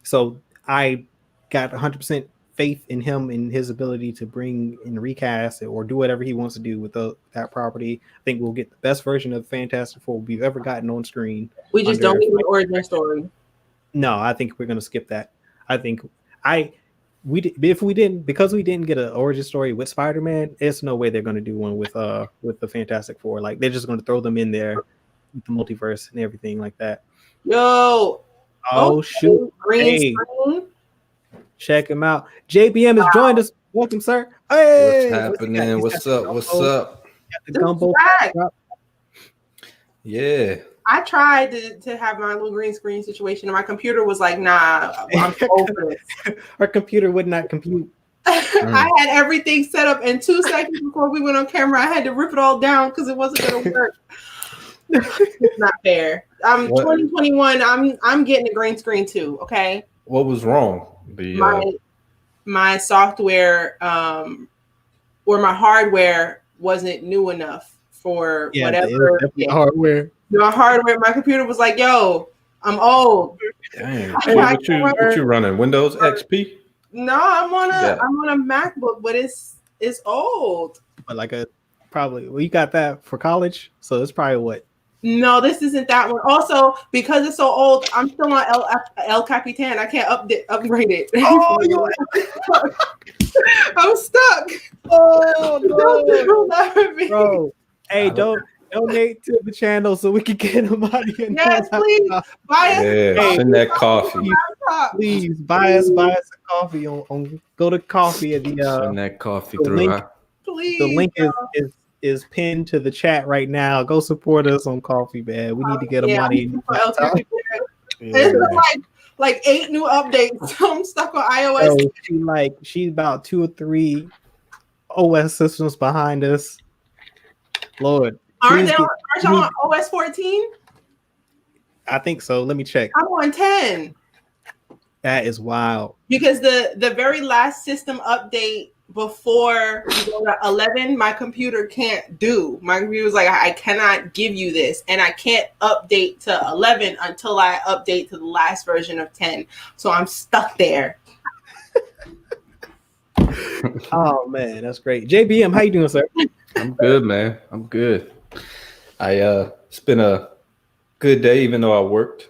So I got 100% faith in him and his ability to bring and recast or do whatever he wants to do with that property. I think we'll get the best version of Fantastic Four we've ever gotten on screen. We just don't need an origin story. No, I think we're going to skip that. I think because we didn't get an origin story with Spider-Man, there's no way they're going to do one with the Fantastic Four. Like, they're just going to throw them in there with the multiverse and everything like that. Yo, shoot, green screen. Check him out. JBM has joined us. Welcome, sir. Hey, what's happening? What's up? What's up? Got the Gumbo. Yeah. I tried to have my little green screen situation, and my computer was like, nah, I'm over this. Our computer would not compute. I had everything set up, and 2 seconds before we went on camera, I had to rip it all down because it wasn't going to work. It's not fair. 2021, I'm getting a green screen too, okay? What was wrong? My software or my hardware wasn't new enough for whatever. Hardware. My hardware, my computer was like, yo, I'm old. Dang. What you running? Windows XP? No, I'm on a MacBook, but it's old. But you got that for college, so it's probably what? No, this isn't that one. Also, because it's so old, I'm still on El Capitan. I can't upgrade it. Oh, I'm stuck. Oh no, bro. Hey, don't donate to the channel so we can get him out of here. Yes, please. Buy us. Send that coffee. Please buy us a coffee on go to coffee at the send that coffee through. Please. The link is pinned to the chat right now. Go support us on Coffee, man. We need to get money. It's like 8 new updates. I'm stuck on iOS. So she's about 2 or 3 OS systems behind us. Lord, aren't y'all on OS 14? I think so. Let me check. I'm on 10. That is wild. Because the very last system update before you go to 11, my computer can't do. My computer was like, I cannot give you this, and I can't update to 11 until I update to the last version of 10. So I'm stuck there. Oh man, that's great. JBM, how you doing, sir? I'm good, man. I'm good. It's been a good day, even though I worked.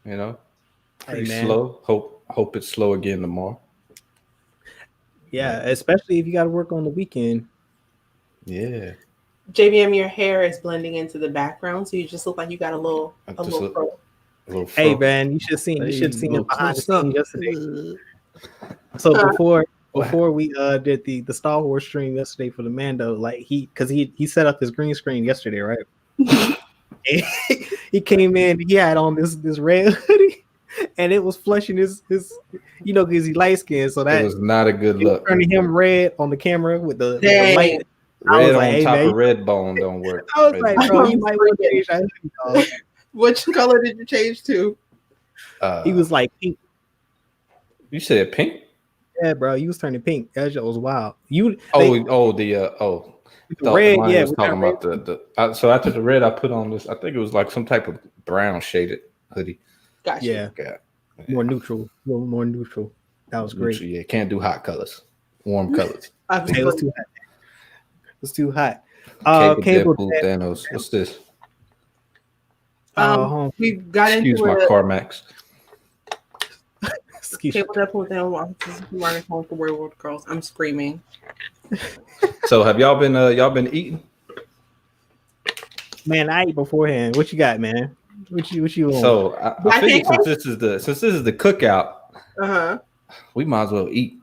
Pretty slow. Hope it's slow again tomorrow. Yeah, especially if you got to work on the weekend. Yeah. JBM, your hair is blending into the background, so you just look like you got a little fro. Hey man, you should have seen it behind the scenes yesterday. So before we did the Star Wars stream yesterday for the Mando, like he set up his green screen yesterday, right? He came in, he had on this red hoodie, and it was flushing his because he's light skinned, so that it was not a good look. Turning him red on the camera with the light. Red on top of red bone don't work. I was like, bro, you might want to change that. Which color did you change to? He was like pink. You said pink? Yeah, bro, you was turning pink. That shit was wild. The red. Yeah, was talking about the. So after the red, I put on this. I think it was like some type of brown shaded hoodie. Gotcha. Yeah. More neutral. A little more neutral. That was great. Yeah, can't do hot colors. Warm colors. It was too hot. It was too hot. Cable Thanos. What's this? We got Excuse into my CarMax. Cable Deadpool Thanos home for Werewolf Girls. I'm screaming. So have y'all been eating? Man, I ate beforehand. What you got, man? What you on? So I figured since this is the cookout, we might as well eat.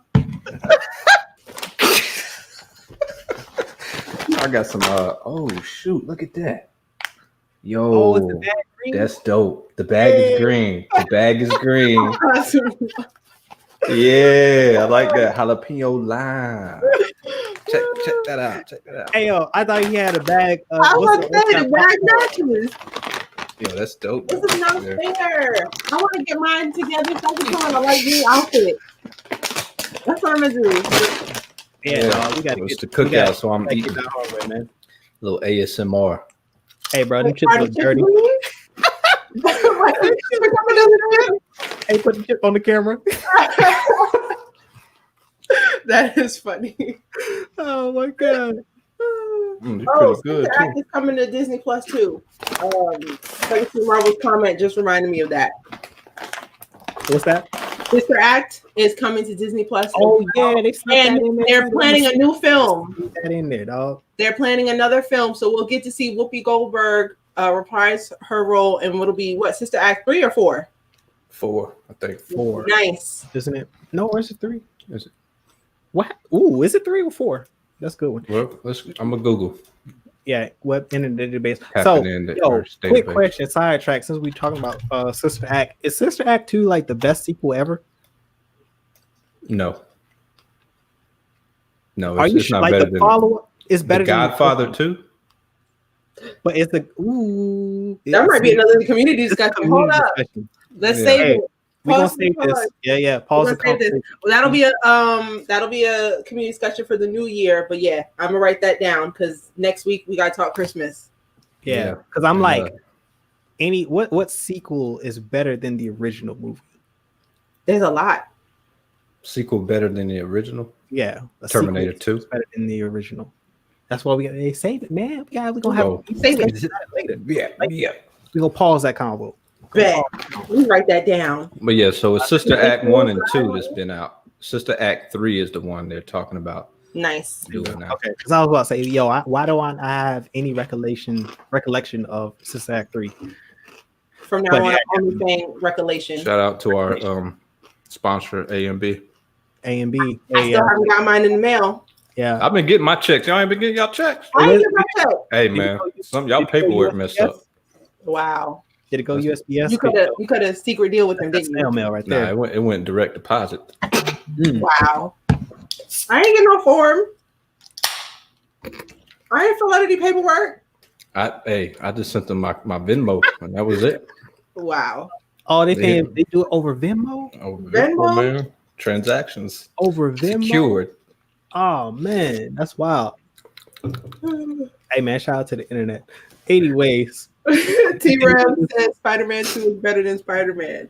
I got some oh shoot, look at that. Yo, is the bag green? That's dope. The bag is green. The bag is green. Yeah, I like that. Jalapeno lime. Check that out. Hey yo, I thought he had a bag. I was saying the bag matches. Yo, that's dope. This is not fair. I want to get mine together so I can put on a light blue outfit. That's what I'm gonna do. Yeah, we gotta get the cookout, so I'm eating that hard right, man. Little ASMR. Hey, bro, them chips look dirty. Hey, put the chip on the camera. That is funny. Oh my god. Pretty good. Act is coming to Disney Plus too. Legacy Marvel's comment just reminded me of that. What's that? Sister Act is coming to Disney Plus. Oh yeah, they're planning a new film. Put that in there, dog. They're planning another film, so we'll get to see Whoopi Goldberg reprise her role, and it'll be what, Sister Act 3 or 4? 4, I think 4. Nice, isn't it? No, or is it 3? Is it? What? Ooh, is it 3 or 4? That's a good one. Well, I'm a Google. Yeah, web in the database. So, quick question, sidetrack. Since we're talking about Sister Act, is Sister Act 2 like the best sequel ever? No, are you sure? Like the follow-up is better than Godfather 2? But it's that might be another community discussion. Hold up, let's save it. We're gonna save this. Yeah. Pause the conversation. Well, that'll be a community discussion for the new year. But yeah, I'm gonna write that down because next week we gotta talk Christmas. Yeah, because I'm like, what sequel is better than the original movie? There's a lot. Sequel better than the original? Yeah, Terminator 2 better than the original. That's why we save it, man. We're gonna have save it later. Yeah. We're gonna pause that convo. Bet. We write that down. But yeah, so it's Sister Act 1 and 2 that's been out. Sister Act 3 is the one they're talking about. Nice. Okay, because I was about to say, yo, why don't I have any recollection of Sister Act 3? From now on, only saying recollection. Shout out to our sponsor, A&B. A&B. I still haven't got mine in the mail. Yeah, I've been getting my checks. Y'all ain't been getting y'all checks. I ain't get my check. Hey man, some of y'all paperwork messed up. Wow. Did it go USPS? You could have secret deal with them, didn't you? Mail right there. Nah, it went direct deposit. Wow. I ain't get no form. I ain't fill out any paperwork. I just sent them my Venmo and that was it. Wow. Oh, they do it over Venmo? Over Venmo, man. Transactions. Over Venmo? Secured. Oh man, that's wild. Hey man, shout out to the internet. Anyways. T-Ram says Spider-Man 2 is better than Spider-Man.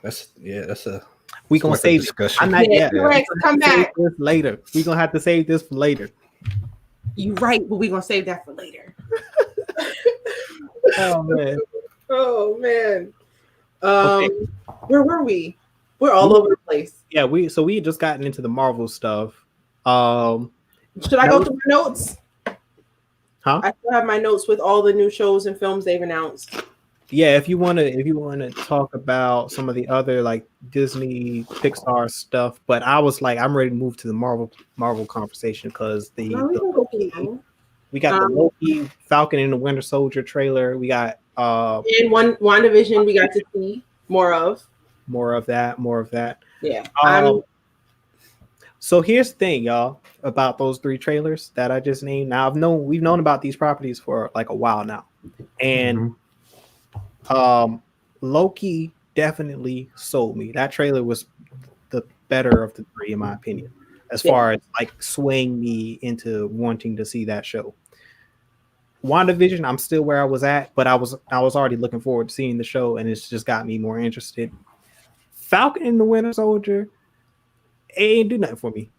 That's a we gonna save discussion. I'm not yet. Come back this later. We gonna have to save this for later. You're right, but we gonna save that for later. Oh man. Okay. Where were we? We're all over the place. Yeah, we had just gotten into the Marvel stuff. Should I go through my notes? Huh? I still have my notes with all the new shows and films they've announced. Yeah, if you want to talk about some of the other like Disney, Pixar stuff, but I was like, I'm ready to move to the Marvel conversation because we got the Loki, Falcon and the Winter Soldier trailer. We got in WandaVision we got to see more of that. Yeah. So here's the thing, y'all, about those 3 trailers that I just named. Now we've known about these properties for like a while now, and Loki definitely sold me. That trailer was the better of the 3 in my opinion, as far as like swaying me into wanting to see that show. WandaVision, I'm still where I was at, but I was already looking forward to seeing the show, and it's just got me more interested. Falcon and the Winter Soldier, it ain't do nothing for me.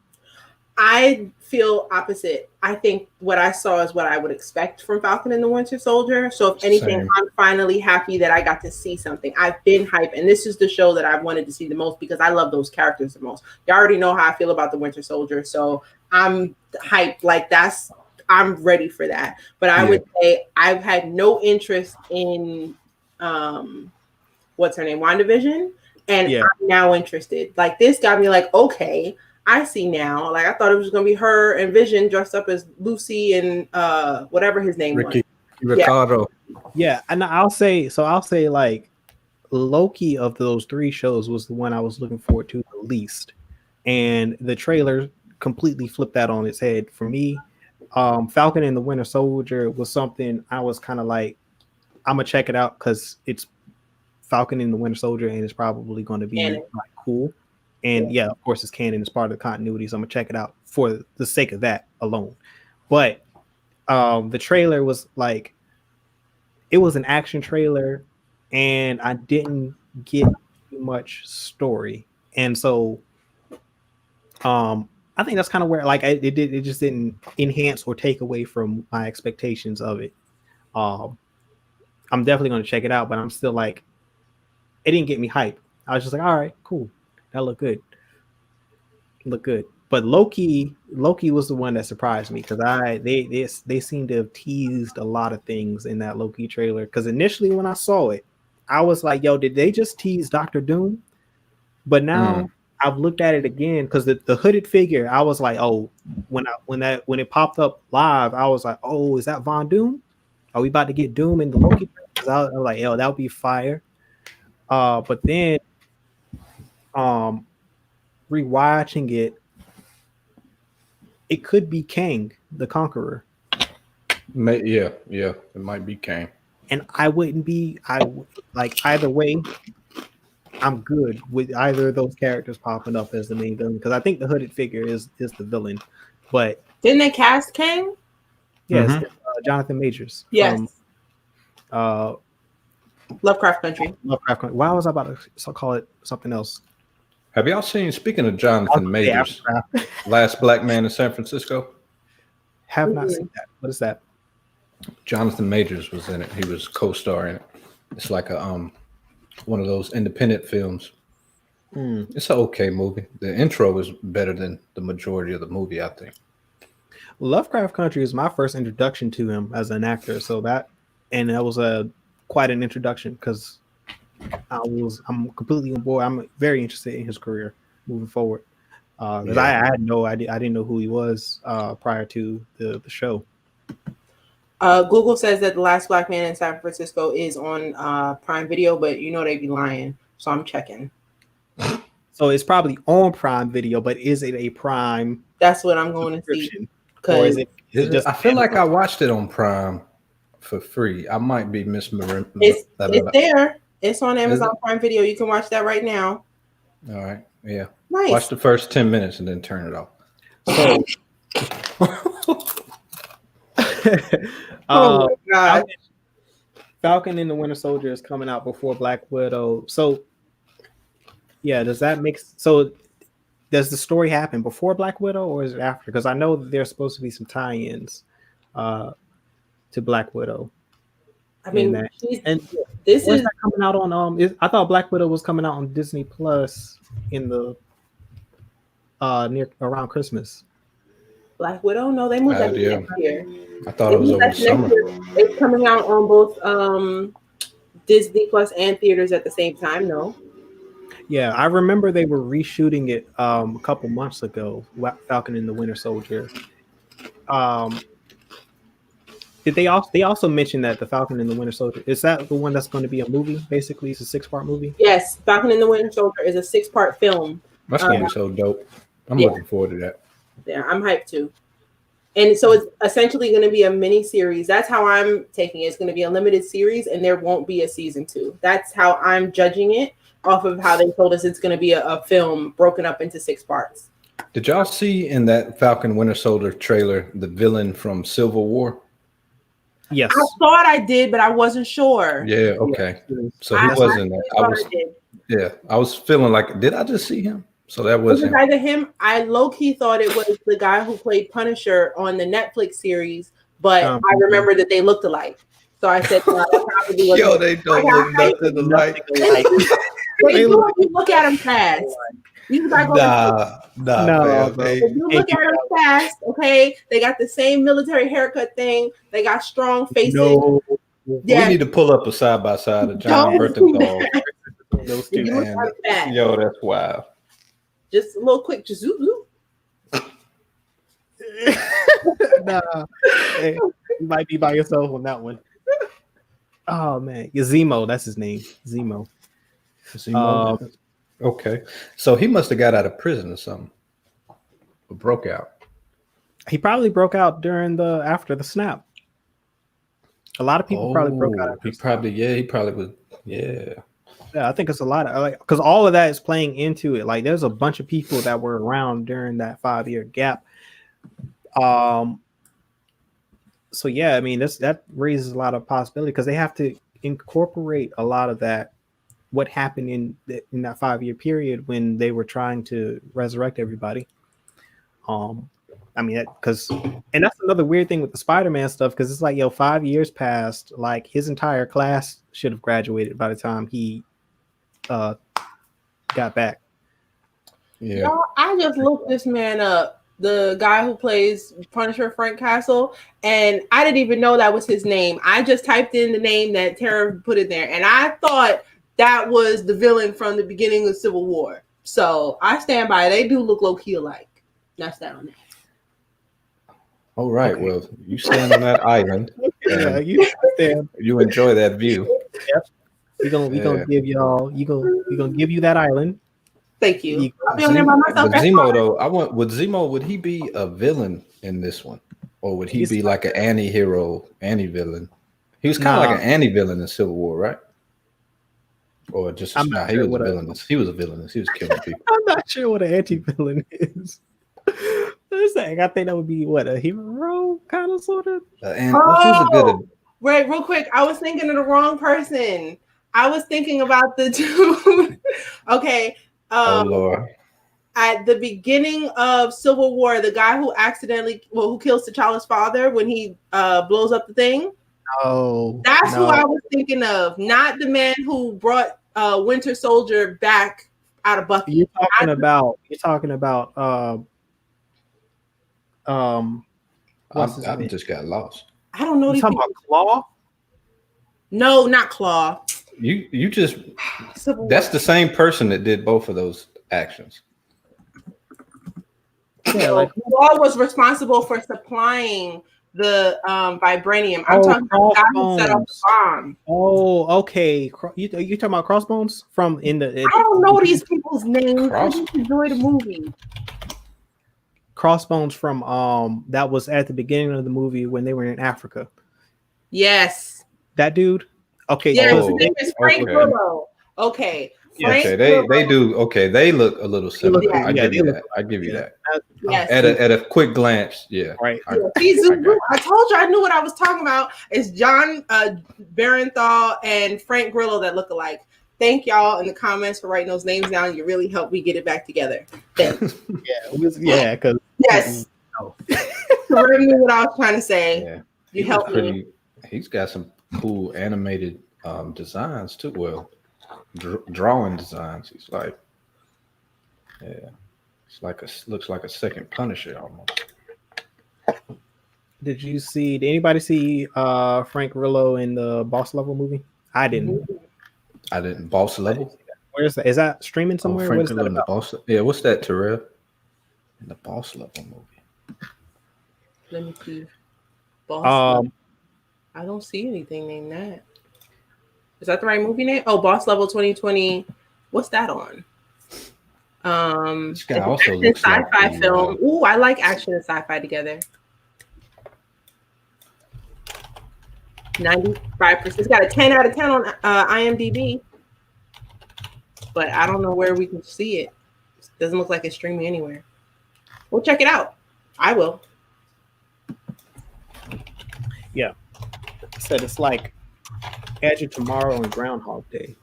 I feel opposite. I think what I saw is what I would expect from Falcon and the Winter Soldier. So if anything, I'm finally happy that I got to see something. I've been hyped, and this is the show that I've wanted to see the most because I love those characters the most. You already know how I feel about the Winter Soldier, so I'm hyped. Like I'm ready for that. But I would say I've had no interest in what's her name, WandaVision, and I'm now interested. Like this got me like, okay, I see now. Like I thought it was gonna be her and Vision dressed up as Lucy and whatever his name was. Ricardo. Yeah, and I'll say like Loki of those 3 shows was the one I was looking forward to the least, and the trailer completely flipped that on its head for me. Falcon and the Winter Soldier was something I was kind of like, I'm gonna check it out because it's Falcon and the Winter Soldier, and it's probably going to be like cool. And yeah, of course, it's canon, it's part of the continuity, so I'm gonna check it out for the sake of that alone. But the trailer was like, it was an action trailer, and I didn't get too much story, and so I think that's kind of where like it just didn't enhance or take away from my expectations of it. I'm definitely going to check it out, but I'm still like, it didn't get me hyped. I was just like, all right, cool, that looked good. But Loki was the one that surprised me because they seem to have teased a lot of things in that Loki trailer. Because initially when I saw it, I was like, yo, did they just tease Dr. Doom? But now I've looked at it again because the hooded figure, I was like, oh, when it popped up live, I was like, oh, is that Von Doom? Are we about to get Doom in the Loki? Because I was like, yo, that would be fire. But then rewatching it could be Kang the Conqueror. Yeah, it might be Kang. And I like either way. I'm good with either of those characters popping up as the main villain because I think the hooded figure is the villain. But didn't they cast Kang? Yes, Jonathan Majors. Yes. From, Lovecraft Country. Why was I about to call it something else? Have y'all seen, speaking of Jonathan Majors, Last Black Man in San Francisco? Have not seen that. What is that? Jonathan Majors was in it. He was co-star in it. It's like a one of those independent films. It's an okay movie. The intro is better than the majority of the movie, I think. Lovecraft Country is my first introduction to him as an actor, so that was quite an introduction because I'm completely on board. I'm very interested in his career. moving forward. Because I had no idea. I didn't know who he was prior to the show. Google says that The Last Black Man in San Francisco is on Prime Video, but you know they be lying, so I'm checking. So it's probably on Prime Video, but is it a Prime? That's what I'm going to see. Or is it just? I feel like I watched it on Prime for free. I might be misremembering. It's there. It's on Amazon Prime Video. You can watch that right now. All right. Yeah. Nice. Watch the first 10 minutes and then turn it off. Oh my God. Falcon and the Winter Soldier is coming out before Black Widow. So, yeah, does that make so? Does the story happen before Black Widow or is it after? Because I know that there's supposed to be some tie-ins to Black Widow. I mean, this is coming out on. I thought Black Widow was coming out on Disney Plus in the near around Christmas. Black Widow? No, they moved that next year. I thought it was over the summer. It's coming out on both Disney Plus and theaters at the same time. No. Yeah, I remember they were reshooting it a couple months ago. Falcon and the Winter Soldier. Did they also mention that the Falcon and the Winter Soldier is that the one that's going to be a movie? Basically, it's a 6-part movie. Yes, Falcon and the Winter Soldier is a 6-part film. That's gonna be so dope. I'm looking forward to that. Yeah, I'm hyped too. And so it's essentially going to be a mini series. That's how I'm taking it. It's going to be a limited series, and there won't be a season 2. That's how I'm judging it off of how they told us it's going to be a film broken up into 6 parts. Did y'all see in that Falcon Winter Soldier trailer the villain from Civil War? Yes. I thought I did, but I wasn't sure. Yeah, okay. So he wasn't. I was feeling like, did I just see him? So that was him. Either him. I low-key thought it was the guy who played Punisher on the Netflix series, but I remember that they looked alike. So I said, yo, they don't look nothing alike. But you look at them fast. You nah. If you look at them fast, okay, they got the same military haircut thing. They got strong faces. No. Yeah. We need to pull up a side by side of John Berthenthal. Those two. Yo, that's wild. Just a little quick, just zoop. Nah, hey, you might be by yourself on that one. Oh man, Zemo, that's his name. Zemo. Okay, so he must have got out of prison or something. Or broke out. He probably broke out after the snap. A lot of people probably broke out. He probably was. Yeah. Yeah, I think it's a lot of because all of that is playing into it. Like, there's a bunch of people that were around during that 5-year gap. So yeah, I mean that raises a lot of possibility because they have to incorporate a lot of that. What happened in that 5-year period when they were trying to resurrect everybody? I mean, and that's another weird thing with the Spider-Man stuff because it's like, 5 years passed. Like, his entire class should have graduated by the time he got back. Yeah. Y'all, I just looked this man up, the guy who plays Punisher, Frank Castle, and I didn't even know that was his name. I just typed in the name that Tara put in there, and I thought that was the villain from the beginning of Civil War. So I stand by it. They do look low-key alike. That's that on that. All right. Okay. Well, you stand on that island. Yeah, you enjoy that view. Yep. We gonna give y'all. We gonna give you that island. Thank you. I'll be on there by myself. Zemo though, would he be a villain in this one, or would he be like an anti-hero, anti-villain? He was kind of like an anti-villain in Civil War, right? Or just he was a villainous. He was a villainous. He was killing people. I'm not sure what an anti-villain is. I think that would be a hero kind of sort of. Wait, real quick. I was thinking of the wrong person. I was thinking about the dude. Okay. Lord. At the beginning of Civil War, the guy who who kills T'Challa's father when he blows up the thing. Oh, that's who I was thinking of, not the man who brought Winter Soldier back out of Bucky. You're talking about. I just got lost. I don't know. You talking about Claw? No, not Claw. You just. That's the same person that did both of those actions. Yeah, so who was responsible for supplying the vibranium. I'm talking about the guy who set off the bomb. Oh, okay. You talking about Crossbones from in the? I don't know these people's names. I just enjoy the movie. Crossbones from that was at the beginning of the movie when they were in Africa. Yes. That dude. Okay. Yeah, his name is Frank Grillo. Okay. Frank they do. Okay, they look a little similar. Yeah. I give you that. I give you that. Yes. At a quick glance, yeah. Right. I told you I knew what I was talking about. It's John Barenthal and Frank Grillo that look alike. Thank y'all in the comments for writing those names down. You really helped me get it back together. Thanks. Yeah, because yes. Remember what I was trying to say. Yeah. You helped me. He's got some cool animated designs too. Well, drawing designs. He's like, yeah, looks like a second Punisher almost. Did anybody see Frank Grillo in the Boss Level movie? I didn't. Boss Level? Where is that? Is that streaming somewhere? Frank Grillo in the Boss. Yeah, what's that, Terrell? In the Boss Level movie. Let me see. Boss Level. I don't see anything named that. Is that the right movie name? Oh, Boss Level 2020. What's that on? This guy also looks sci-fi like film. Ooh, I like action and sci-fi together. 95%. It's got a 10 out of 10 on IMDb, but I don't know where we can see it. It doesn't look like it's streaming anywhere. We'll check it out. I will. Yeah. I said it's like Edge of Tomorrow and Groundhog Day.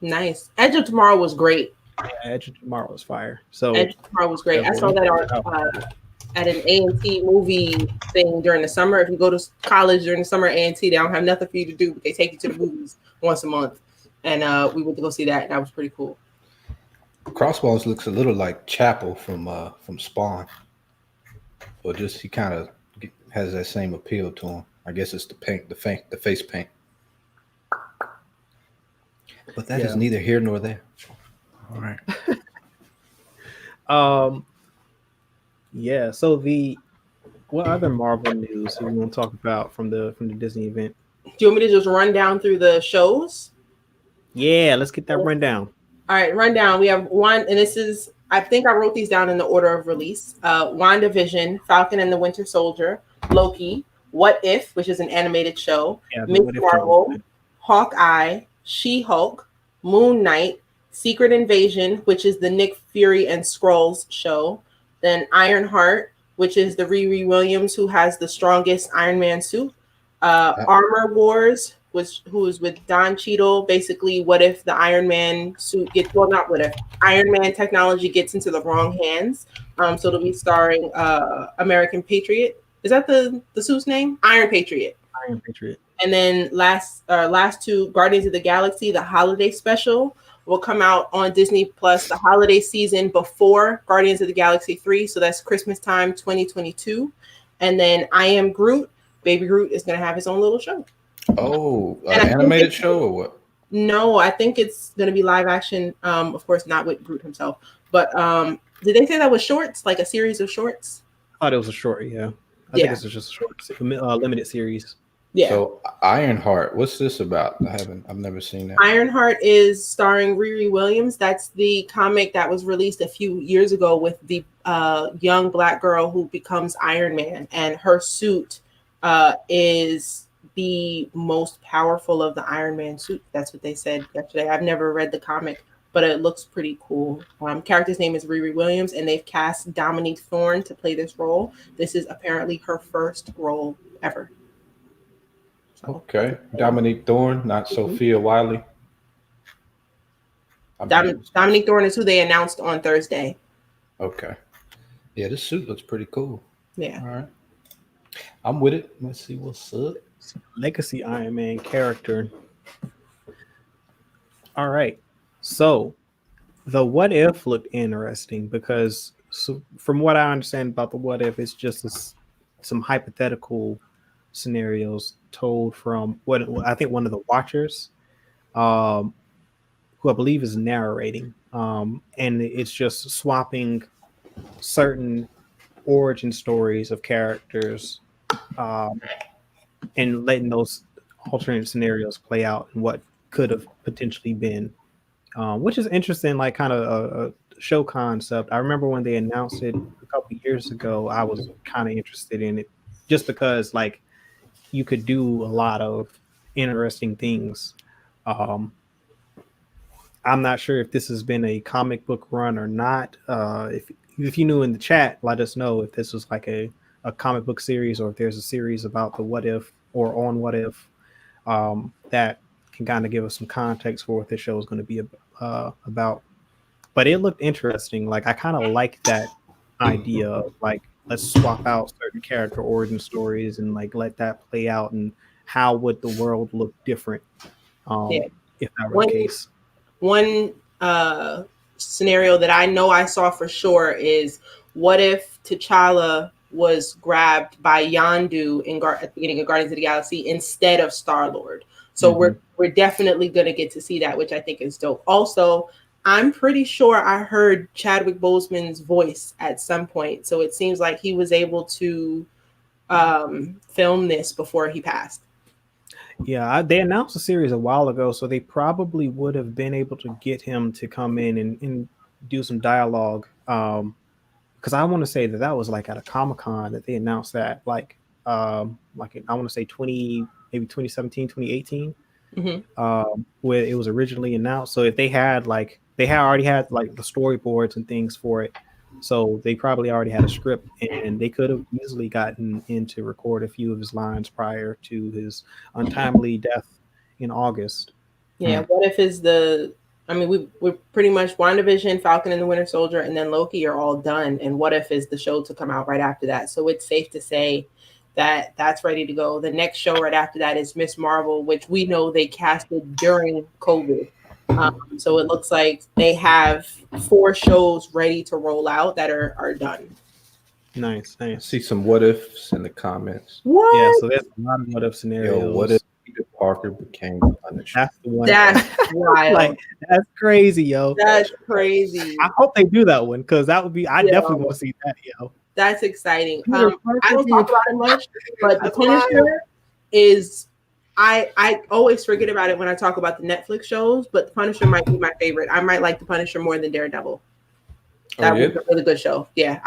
Nice. Edge of Tomorrow was great. Yeah, Edge of Tomorrow was fire. So Edge of Tomorrow was great. I saw that on at an A&T movie thing during the summer. If you go to college during the summer at A&T, they don't have nothing for you to do, but they take you to the movies once a month. And we went to go see that, and that was pretty cool. Crossbones looks a little like Chapel from Spawn. Or just he kind of has that same appeal to him. I guess it's the paint, the face paint. But that is neither here nor there. All right. Yeah. So what other Marvel news do we want to talk about from the Disney event? Do you want me to just run down through the shows? Yeah, let's get that rundown. All right, rundown. We have one, and this is, I think I wrote these down in the order of release. WandaVision, Falcon and the Winter Soldier, Loki, What If, which is an animated show, Ms. Marvel, Hawkeye, She-Hulk, Moon Knight, Secret Invasion, which is the Nick Fury and Skrulls show, then Ironheart, which is the Riri Williams, who has the strongest Iron Man suit, Armor Wars, who is with Don Cheadle. Basically, what if the Iron Man suit gets, well, not what if, Iron Man technology gets into the wrong hands. So it'll be starring American Patriot. Is that the suit's name? Iron Patriot. Iron Patriot. And then last two, Guardians of the Galaxy, the holiday special, will come out on Disney Plus the holiday season before Guardians of the Galaxy 3. So that's Christmas time 2022. And then I Am Groot. Baby Groot is going to have his own little show. Oh, an animated show or what? No, I think it's going to be live action. Of course, not with Groot himself. But did they say that was shorts, like a series of shorts? I thought it was a short, yeah. I think it's just a short, limited series. Yeah. So Ironheart, what's this about? I've never seen that. Ironheart is starring Riri Williams. That's the comic that was released a few years ago with the young Black girl who becomes Iron Man, and her suit is the most powerful of the Iron Man suit. That's what they said yesterday. I've never read the comic, but it looks pretty cool. Character's name is Riri Williams, and they've cast Dominique Thorne to play this role. This is apparently her first role ever. Okay, Dominique Thorne, not Sophia Wiley. Dominique Thorne is who they announced on Thursday. Okay, yeah, this suit looks pretty cool. Yeah. All right, I'm with it. Let's see what's up. Legacy Iron Man character. All right, so the What If looked interesting because from what I understand about the What If, it's just some hypothetical scenarios told from what I think one of the watchers, who I believe is narrating, and it's just swapping certain origin stories of characters, and letting those alternate scenarios play out and what could have potentially been, which is interesting, like kind of a show concept. I remember when they announced it a couple of years ago, I was kind of interested in it just because like you could do a lot of interesting things. I'm not sure if this has been a comic book run or not. If you knew in the chat, let us know if this was like a comic book series or if there's a series about the What If or on What If, that can kind of give us some context for what this show is going to be about. But it looked interesting. Like I kind of like that idea of like, let's swap out certain character origin stories and like let that play out, and how would the world look different if that were the case. One scenario that I know I saw for sure is, what if T'Challa was grabbed by Yondu at the beginning of Guardians of the Galaxy instead of Star-Lord? So we're definitely going to get to see that, which I think is dope. Also, I'm pretty sure I heard Chadwick Boseman's voice at some point. So it seems like he was able to film this before he passed. Yeah, they announced a series a while ago, so they probably would have been able to get him to come in and do some dialogue. Because I want to say that was like at a Comic-Con that they announced that, like I want to say 2017, 2018, where it was originally announced. So if they already had like the storyboards and things for it, so they probably already had a script, and they could have easily gotten in to record a few of his lines prior to his untimely death in August. Yeah, What If is we're pretty much WandaVision, Falcon and the Winter Soldier, and then Loki are all done, and What If is the show to come out right after that. So it's safe to say that that's ready to go. The next show right after that is Miss Marvel, which we know they casted during COVID. So it looks like they have 4 shows ready to roll out that are done. Nice. See some what ifs in the comments. What? Yeah, so there's a lot of what if scenarios. Yo, what if Peter Parker became Punisher? That's the one. That's wild. Like, that's crazy, yo. That's crazy. I hope they do that one, because that would be. I definitely want to see that, yo. That's exciting. I don't talk about it much, but the Punisher is. I always forget about it when I talk about the Netflix shows, but the Punisher might be my favorite. I might like the Punisher more than Daredevil. That was a really good show. Yeah,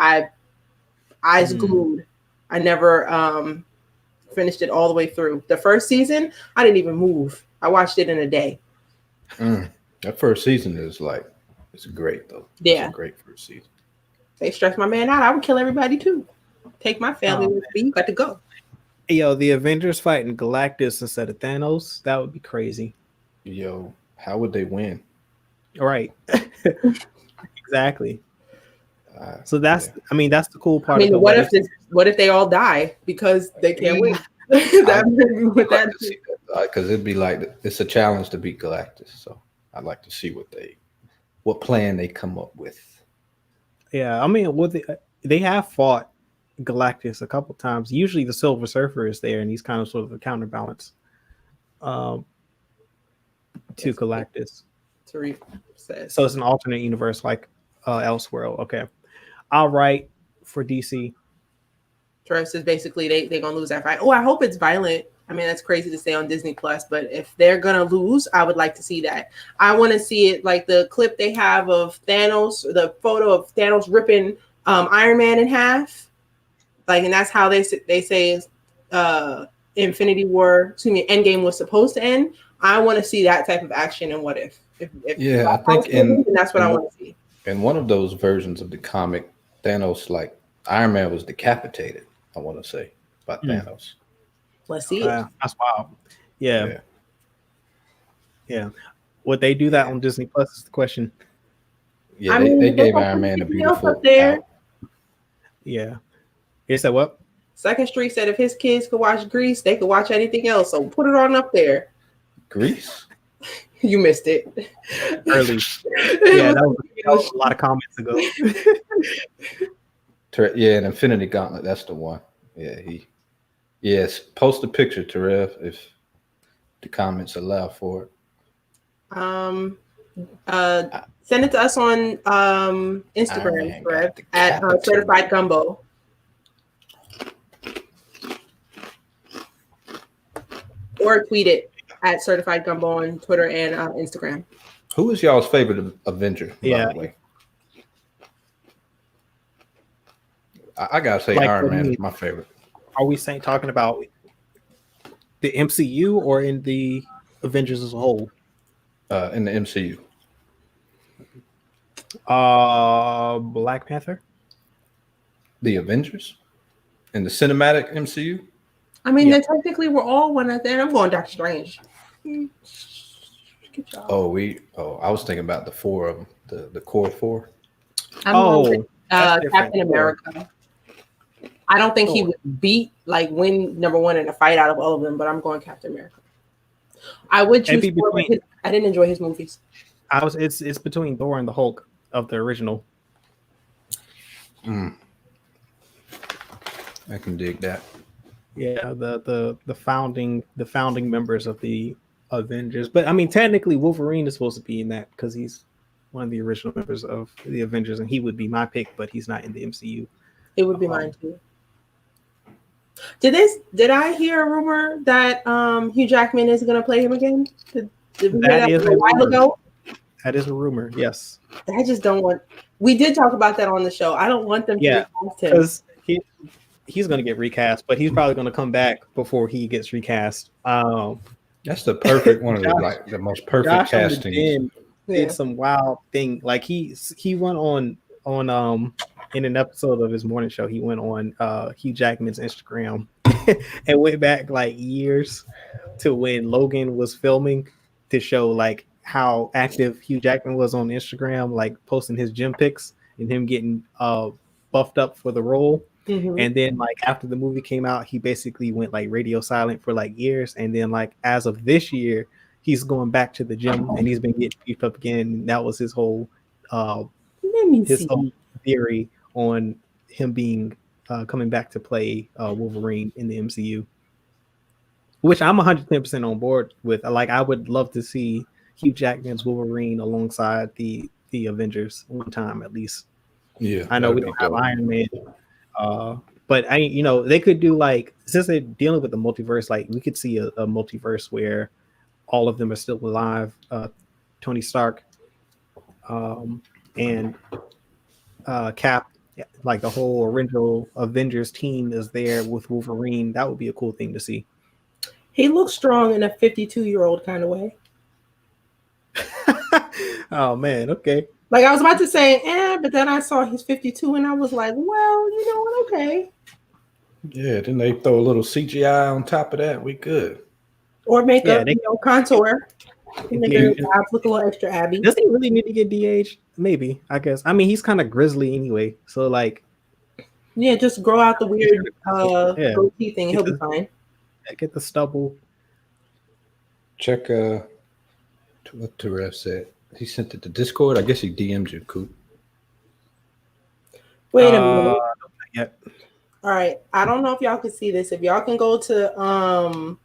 eyes glued. I never finished it all the way through. The first season, I didn't even move. I watched it in a day. That first season is it's great though. Yeah, it's a great first season. They stressed my man out. I would kill everybody too. Take my family with me. You got to go. Yo, the Avengers fighting Galactus instead of Thanos, that would be crazy. Yo, how would they win? Right. Exactly. So that's the cool part. What if they all die because they can't win? Because it'd be like, it's a challenge to beat Galactus. So I'd like to see what plan they come up with. Yeah, they have fought Galactus a couple times. Usually the Silver Surfer is there, and he's kind of sort of a counterbalance to Galactus. So it's an alternate universe, like Elseworld. Okay, I'll write for DC. Travis says basically they're gonna lose that fight. Oh, I hope it's violent. I mean, that's crazy to say on Disney Plus, but if they're gonna lose, I would like to see that. I want to see it like the clip they have of Thanos, the photo of Thanos ripping Iron Man in half. Like, and that's how they say Infinity War, Endgame was supposed to end. I want to see that type of action and What If. I think that's what I want to see. In one of those versions of the comic, Thanos, like Iron Man, was decapitated. I want to say by Thanos. Let's see it. That's wild. Yeah. Would they do that on Disney Plus? Is the question. Yeah, they gave Iron Man a beautiful up there. Yeah. He said what? Second Street said if his kids could watch Grease, they could watch anything else. So put it on up there. Grease? You missed it. Early. Yeah, that was a lot of comments ago. And Infinity Gauntlet, that's the one. Yeah, Yes, post a picture, Terev, if the comments allow for it. Send it to us on Instagram, Terev, at Certified Gumbo. or tweet it at Certified Gumbo on Twitter and Instagram. Who is y'all's favorite Avenger, by the way? I gotta say Iron Man is my favorite. Are we talking about the MCU or in the Avengers as a whole? In the MCU. Black Panther. The Avengers? In the cinematic MCU? I mean, they technically were all one at the end. I'm going Doctor Strange. Oh, I was thinking about the four of them, the core four. Captain America. I don't think he would win number one in a fight out of all of them, but I'm going Captain America. I would choose I didn't enjoy his movies. It's between Thor and the Hulk of the original. I can dig that. Yeah, the founding members of the Avengers. But I mean, technically Wolverine is supposed to be in that because he's one of the original members of the Avengers, and he would be my pick, but he's not in the MCU. It would be mine too. Did I hear a rumor that Hugh Jackman is going to play him again? Did we hear that a while ago? That is a rumor, yes. I just don't want. We did talk about that on the show. I don't want them to recast him. Because he's going to get recast, but he's probably going to come back before he gets recast. That's the perfect one of the most perfect casting. Did some wild thing. Like he went on in an episode of his morning show, he went on Hugh Jackman's Instagram and went back like years to when Logan was filming to show like how active Hugh Jackman was on Instagram, like posting his gym pics and him getting buffed up for the role. Mm-hmm. And then like after the movie came out, he basically went like radio silent for like years. And then like as of this year, he's going back to the gym and he's been getting beefed up again. That was his whole whole theory on him being coming back to play Wolverine in the MCU, which I'm 110% on board with. Like, I would love to see Hugh Jackman's Wolverine alongside the Avengers one time at least. Yeah, I know we don't have Iron Man, but they could do like, since they're dealing with the multiverse, like we could see a multiverse where all of them are still alive. Tony Stark, and Cap, like the whole original Avengers team is there with Wolverine. That would be a cool thing to see. He looks strong in a 52-year-old kind of way. Oh man, okay. Like I was about to say, but then I saw he's 52 and I was like, well, you know what, okay. Yeah, then they throw a little CGI on top of that. We good. Or make contour. Make his abs look a little extra abby. Does he really need to get de-aged? Maybe, I guess. I mean, he's kind of grizzly anyway. So like, yeah, just grow out the weird goatee thing. He'll be fine. Get the stubble. Check what Teref said. He sent it to Discord. I guess he DM'd you, Coop. Wait a minute. Yep. All right. I don't know if y'all can see this. If y'all can go to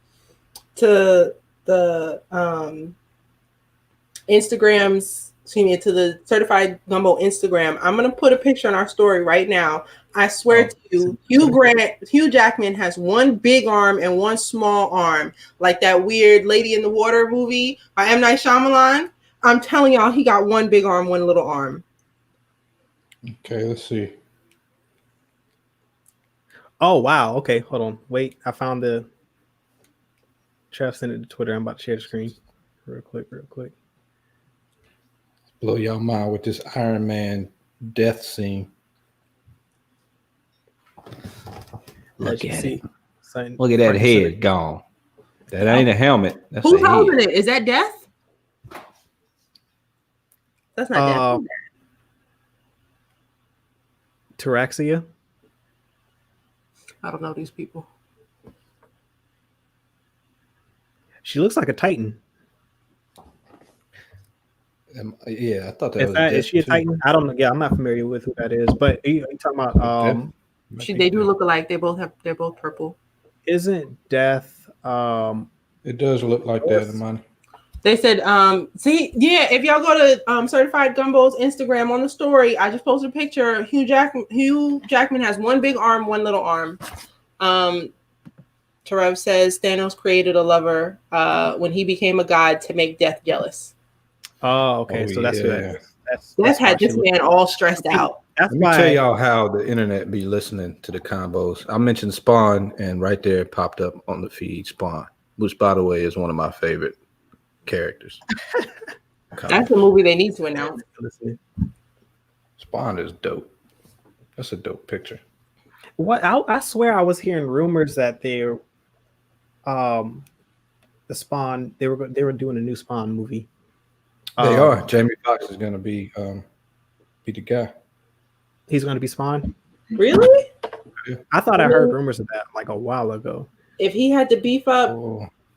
the Instagrams, to the Certified Gumbo Instagram. I'm gonna put a picture on our story right now. I swear to you, Hugh Jackman has one big arm and one small arm, like that weird Lady in the Water movie by M. Night Shyamalan. I'm telling y'all, he got one big arm, one little arm. Okay, let's see. Oh wow. Okay, hold on. Wait, I found the. Trev sent it to Twitter. I'm about to share the screen real quick. Blow y'all mind with this Iron Man death scene. Look at it. Look at that head gone. That ain't a helmet. That's who's holding it? Is that Death? That's not Death. Taraxia. I don't know these people. She looks like a Titan. Yeah, I thought that is she a Titan? I don't know. Yeah, I'm not familiar with who that is. But are you talking about? They do look alike. They're both purple. Isn't Death? It does look like that, Amani. They said, if y'all go to Certified Gumbo's Instagram on the story, I just posted a picture. Hugh Jackman has one big arm, one little arm. Tarev says Thanos created a lover when he became a god to make Death jealous. Oh, okay. So that's Death had this man all stressed out. Let me tell y'all how the internet be listening to the combos. I mentioned Spawn, and right there it popped up on the feed, Spawn, which, by the way, is one of my favorite characters. That's a movie they need to announce. Spawn is dope. That's a dope picture. What I swear I was hearing rumors that the Spawn they were doing a new Spawn movie. They are. Jamie Foxx is gonna be the guy. He's gonna be Spawn. Really? I thought I heard rumors of that like a while ago. If he had to beef up,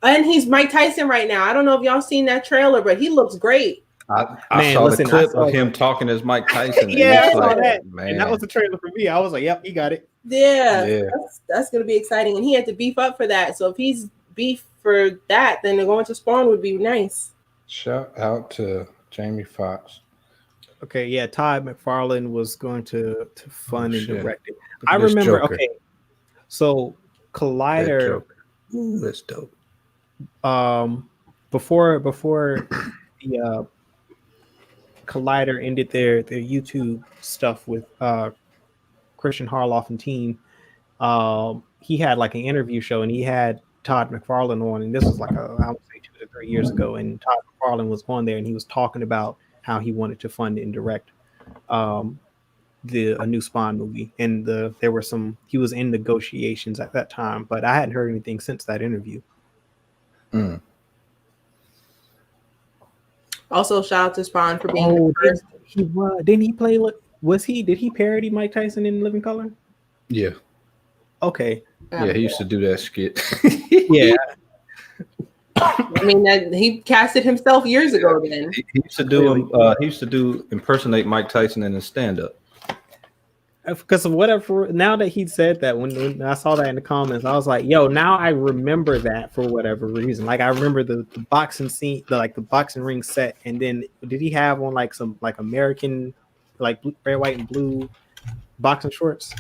and he's Mike Tyson right now. I don't know if y'all seen that trailer, but he looks great. I saw the clip of him talking as Mike Tyson. Yeah, I saw that. Man. And that was the trailer for me. I was like, yep, he got it. Yeah. That's going to be exciting. And he had to beef up for that. So if he's beef for that, then going to Spawn would be nice. Shout out to Jamie Foxx. Okay, yeah, Todd McFarlane was going to fund and direct it. I remember, Joker. Okay, so Collider. Ooh, that's dope. Before the Collider ended their YouTube stuff with Christian Harloff and team, he had like an interview show, and he had Todd McFarlane on, and this was like I would say 2 to 3 years ago, and Todd McFarlane was on there, and he was talking about how he wanted to fund and direct a new Spawn movie, and he was in negotiations at that time, but I hadn't heard anything since that interview. Also, shout out to Spawn for being the first. He was. Didn't he play? Did he parody Mike Tyson in Living Color? Yeah. Okay. Yeah, he used to do that skit. Yeah. I mean, he casted himself years ago. Then he used to do he used to do impersonate Mike Tyson in his stand-up. Because of whatever, now that he said that, when I saw that in the comments, I was like, yo, now I remember that for whatever reason. Like, I remember the boxing scene, the boxing ring set. And then did he have on like some like American, like red, white, and blue boxing shorts?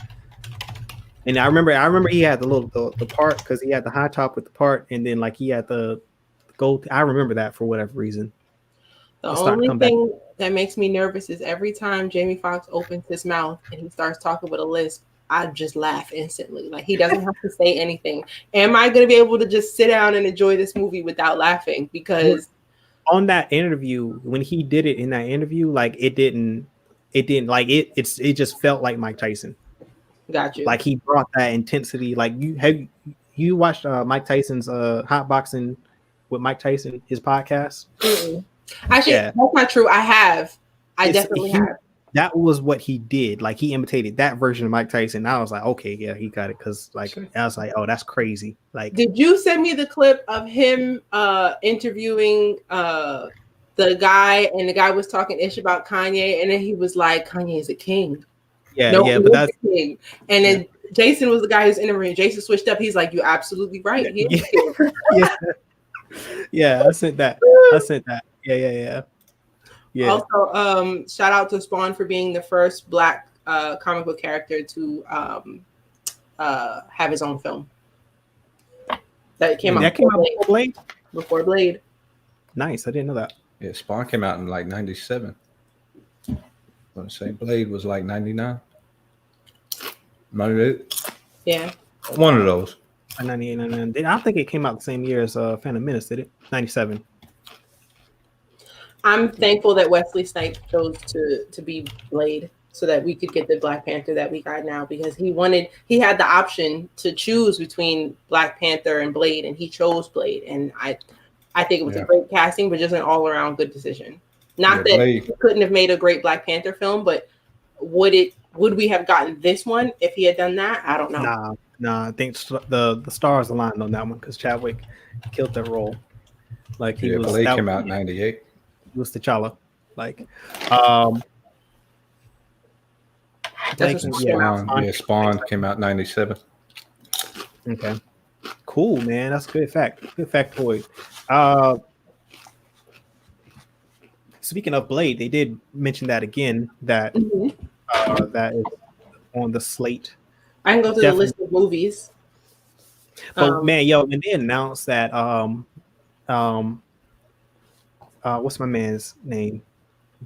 And I remember he had the part, because he had the high top with the part, and then like he had the gold. I remember that for whatever reason. The only thing that makes me nervous is every time Jamie Foxx opens his mouth and he starts talking with a lisp, I just laugh instantly. Like, he doesn't have to say anything. Am I going to be able to just sit down and enjoy this movie without laughing? Because on that interview, when he did it in that interview, like it just felt like Mike Tyson. Got you. Like, he brought that intensity. Like, you watched Mike Tyson's Hot Boxing with Mike Tyson, his podcast? Mm-mm. Actually, That's not true. I have. I definitely have. That was what he did. Like, he imitated that version of Mike Tyson. I was like, okay, yeah, he got it. Because like, I was like, oh, that's crazy. Like, did you send me the clip of him interviewing the guy, and the guy was talking ish about Kanye, and then he was like, Kanye is a king. Yeah, but that's the king. And then Jason was the guy who's interviewing. Jason switched up. He's like, you're absolutely right. Yeah, I sent that. Yeah. Also, shout out to Spawn for being the first Black comic book character to have his own film. That came out before Blade? Before Blade. Nice, I didn't know that. Yeah, Spawn came out in like 97. I'm gonna say Blade was like 99. 98? Yeah. One of those. 98, 99. I don't think it came out the same year as Phantom Menace, did it? 97. I'm thankful that Wesley Snipes chose to be Blade so that we could get the Black Panther that we got now, because he had the option to choose between Black Panther and Blade, and he chose Blade. And I think it was a great casting, but just an all around good decision. Not that he couldn't have made a great Black Panther film, but would we have gotten this one if he had done that? I don't know. Nah, I think the stars aligned on that one, because Chadwick killed that role. Like, Blade came out in 98. He was T'Challa. Like, Spawn came out in 97. Okay, cool, man. That's a good fact. Good factoid. Speaking of Blade, they did mention that again. That that is on the slate. I can go through the list of movies. But man, yo, when they announced that what's my man's name?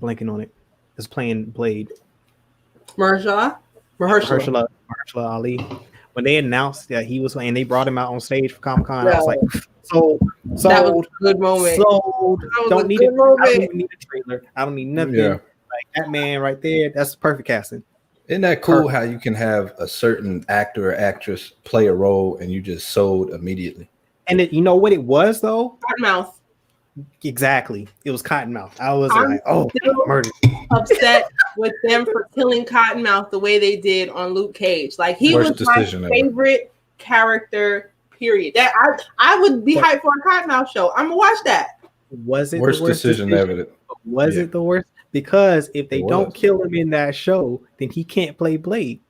Blanking on it. Is playing Blade. Mahershala Ali. When they announced that he was playing, they brought him out on stage for Comic-Con. I was like, sold. That was a good moment. Sold. I don't even need a trailer. I don't need nothing. Yeah. Like that man right there, that's perfect casting. Isn't that cool how you can have a certain actor or actress play a role and you just sold immediately? And you know what it was though? Cottonmouth. Exactly. It was Cottonmouth. I was like, oh, murder. Upset with them for killing Cottonmouth the way they did on Luke Cage. Like he was my favorite character, period. That I would be hyped for a Cottonmouth show. I'm gonna watch that. Was it worst the worst decision ever? Was it the worst? Because if they don't kill him in that show, then he can't play Blade.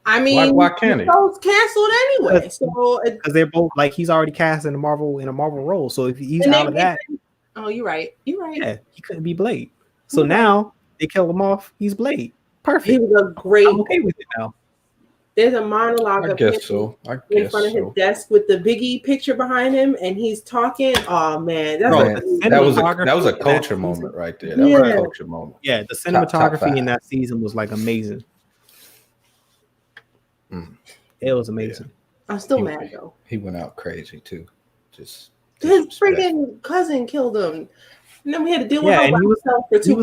I mean, why can't he? The show's canceled anyway. So because they're both like he's already cast in a Marvel role. So if he's out of that, you're right. Yeah, he couldn't be Blade. So now they kill him off. He's Blade. Perfect. He was a great. I'm okay with it now. There's a monologue of him in front of his desk with the Biggie picture behind him, and he's talking. Oh man, that was a culture moment right there. That was a culture moment. Yeah, the cinematography in that season was like amazing. It was amazing. I'm still mad though. He went out crazy too. Just his freaking cousin killed him. And then we had to deal with and he was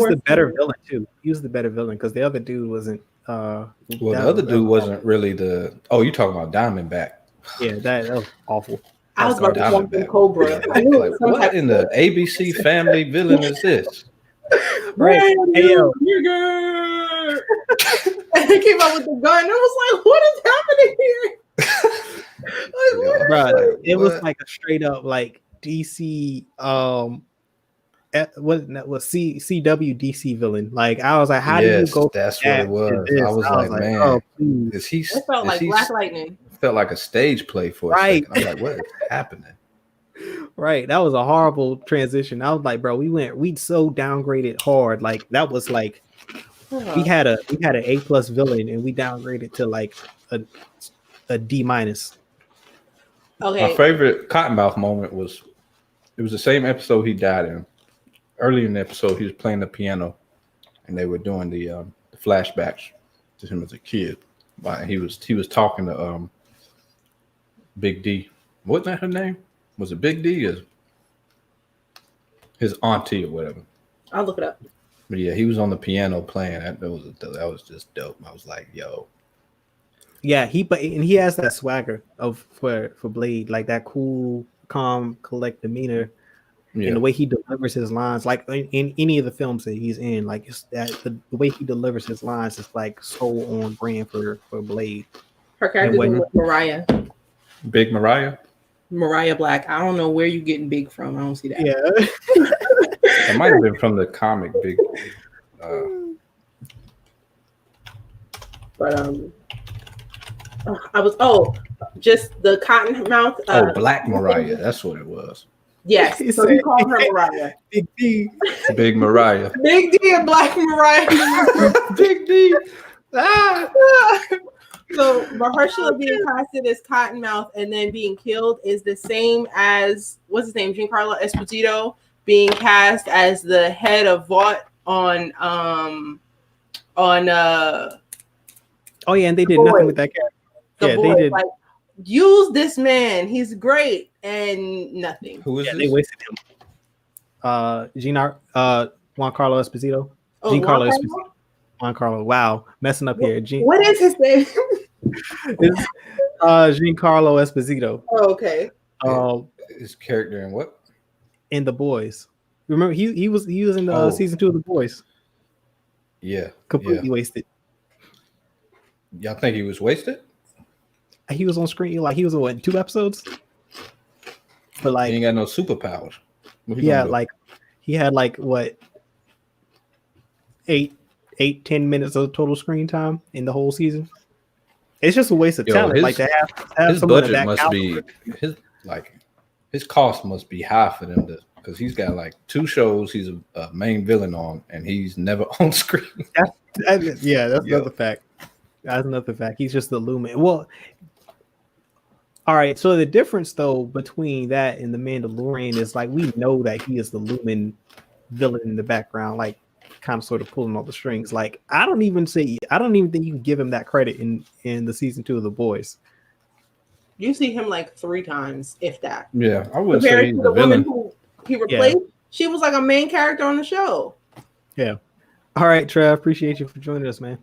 the better villain too. He was the better villain because the other dude wasn't. The other dude wasn't really the. Oh, you talking about Diamondback? Yeah, that was awful. I was about to call him Cobra. I knew like, what in the ABC family villain is this? Right, hey, yo. And he came out with the gun. I was like, "What is happening here?" It was like a straight up like DC. What was CW DC villain? Like I was like, how do you go? That's what it was. I was like, man, oh, is he? It felt like Black Lightning. Felt like a stage play for a second. I'm like, what is happening? Right, that was a horrible transition. I was like, bro, we so downgraded hard. Like that was like we had an A+ villain and we downgraded to like a D-. Okay. My favorite Cottonmouth moment was it was the same episode he died in. Early in the episode, he was playing the piano, and they were doing the flashbacks to him as a kid. He was talking to Big D. Wasn't that her name? Was it Big D? Or his auntie or whatever? I'll look it up. But yeah, he was on the piano playing. That was just dope. I was like, yo. Yeah, he has that swagger for Blade, like that cool, calm, collect demeanor. Yeah. And the way he delivers his lines, like in any of the films that he's in, like it's that the way he delivers his lines is like so on brand for Blade. Her character was Mariah. Big Mariah? Mariah Black. I don't know where you're getting Big from. I don't see that. Yeah. It might have been from the comic Big. But just the Cottonmouth. Black Mariah. That's what it was. Yes, so he called her Mariah. Big D. Big Mariah. Big D and Black Mariah. Big D. So Mahershala being casted as Cottonmouth and then being killed is the same as what's his name, Giancarlo Esposito being cast as the head of Vought on oh yeah, and they did nothing with that character. They did. Like, use this man, he's great, and nothing. Who is this? They wasted him. Giancarlo Esposito. Oh, Giancarlo Esposito. Giancarlo. Wow, messing up here. What is his name? It's Giancarlo Esposito. Oh, okay. His character in what? In The Boys. Remember he was in the season 2 of The Boys. Yeah. Completely wasted. Y'all think he was wasted? He was on screen like he was in 2 episodes. But like he ain't got no superpowers. Yeah, like he had like what 8-10 minutes of total screen time in the whole season. It's just a waste of talent. Like to have his budget must be his cost must be high for them because he's got like 2 shows he's a main villain on and he's never on screen. That's another fact. That's another fact. He's just the Lumen. Well, All right, so the difference though between that and the Mandalorian is like we know that he is the Lumen villain in the background, like kind of sort of pulling all the strings. Like I don't even think you can give him that credit in the season 2 of The Boys. You see him like 3 times, if that. Yeah, I would say he's the woman villain. who he replaced. Yeah. She was like a main character on the show. Yeah. All right, Trev, appreciate you for joining us, man.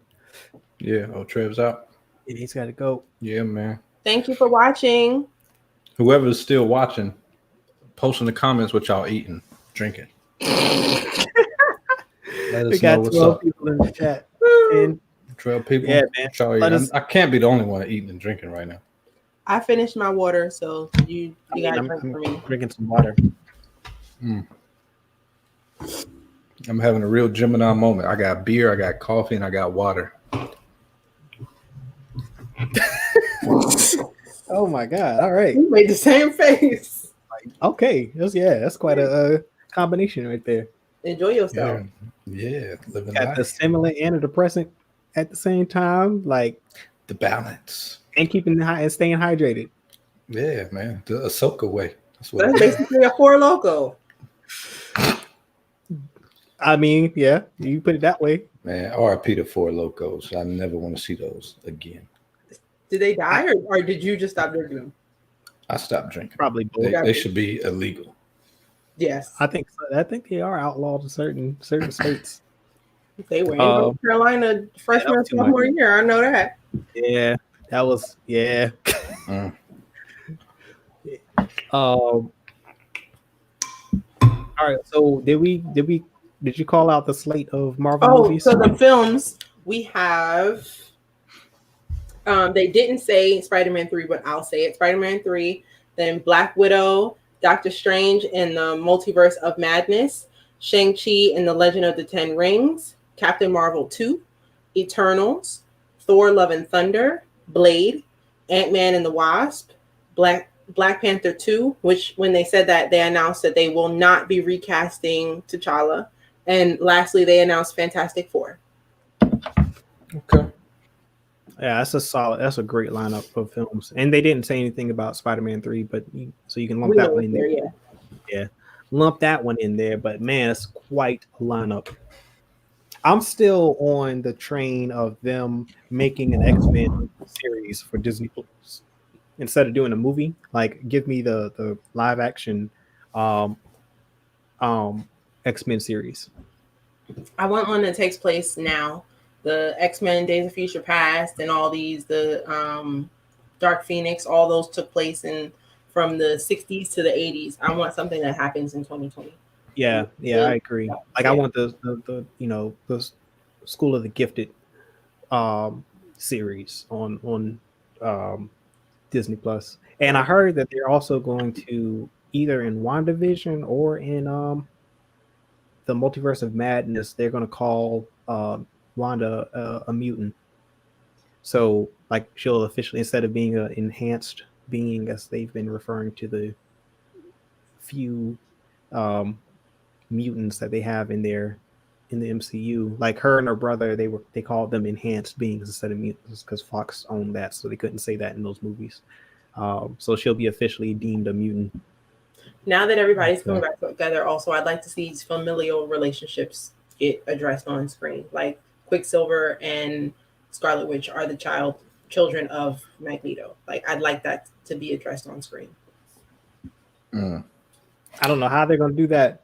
Yeah. Oh, Trev's out. Yeah, he's got to go. Yeah, man. Thank you for watching. Whoever's still watching, post in the comments what y'all eating, drinking. Let us know what's 12 up. People in the chat. And 12 people? Yeah, man. I can't be the only one eating and drinking right now. I finished my water, so you got to drink for me. Drinking some water. I'm having a real Gemini moment. I got beer, I got coffee, and I got water. Oh my God! All right, you made the same face. Okay, that's quite a combination right there. Enjoy yourself. Yeah, living got life. The stimulant and a depressant at the same time, like the balance and keeping and staying hydrated. Yeah, man, the Ahsoka way. That's basically a Four Loko. I mean, yeah, you put it that way. Man, RIP to Four Locos. I never want to see those again. Did they die, or did you just stop drinking them? I stopped drinking. Probably both. They should be illegal. Yes, I think so. I think they are outlawed in certain states. They were in North Carolina freshman sophomore year. I know that. Yeah, that was All right. So did you call out the slate of Marvel movies? So the films we have. They didn't say Spider-Man 3, but I'll say it. Spider-Man 3, then Black Widow, Doctor Strange in the Multiverse of Madness, Shang-Chi and the Legend of the Ten Rings, Captain Marvel 2, Eternals, Thor Love and Thunder, Blade, Ant-Man and the Wasp, Black Panther 2, which when they said that, they announced that they will not be recasting T'Challa. And lastly, they announced Fantastic Four. Okay. Yeah, that's a great lineup of films. And they didn't say anything about Spider-Man 3, so you can lump that one in there. Yeah. Lump that one in there, but man, it's quite a lineup. I'm still on the train of them making an X-Men series for Disney Plus. Instead of doing a movie, like give me the live action X-Men series. I want one that takes place now. The X-Men, Days of Future Past, and all these, the Dark Phoenix, all those took place from the 60s to the 80s. I want something that happens in 2020. Yeah, I agree. Like I want the School of the Gifted series on Disney Plus. And I heard that they're also going to either in WandaVision or in the Multiverse of Madness, they're going to call Wanda a mutant. So like she'll officially, instead of being an enhanced being as they've been referring to the few mutants that they have in the MCU, like her and her brother, they called them enhanced beings instead of mutants because Foxx owned that, so they couldn't say that in those movies. So she'll be officially deemed a mutant. Now that everybody's coming back together, also I'd like to see these familial relationships get addressed on screen. Like Quicksilver and Scarlet Witch are the children of Magneto. Like I'd like that to be addressed on screen. I don't know how they're gonna do that.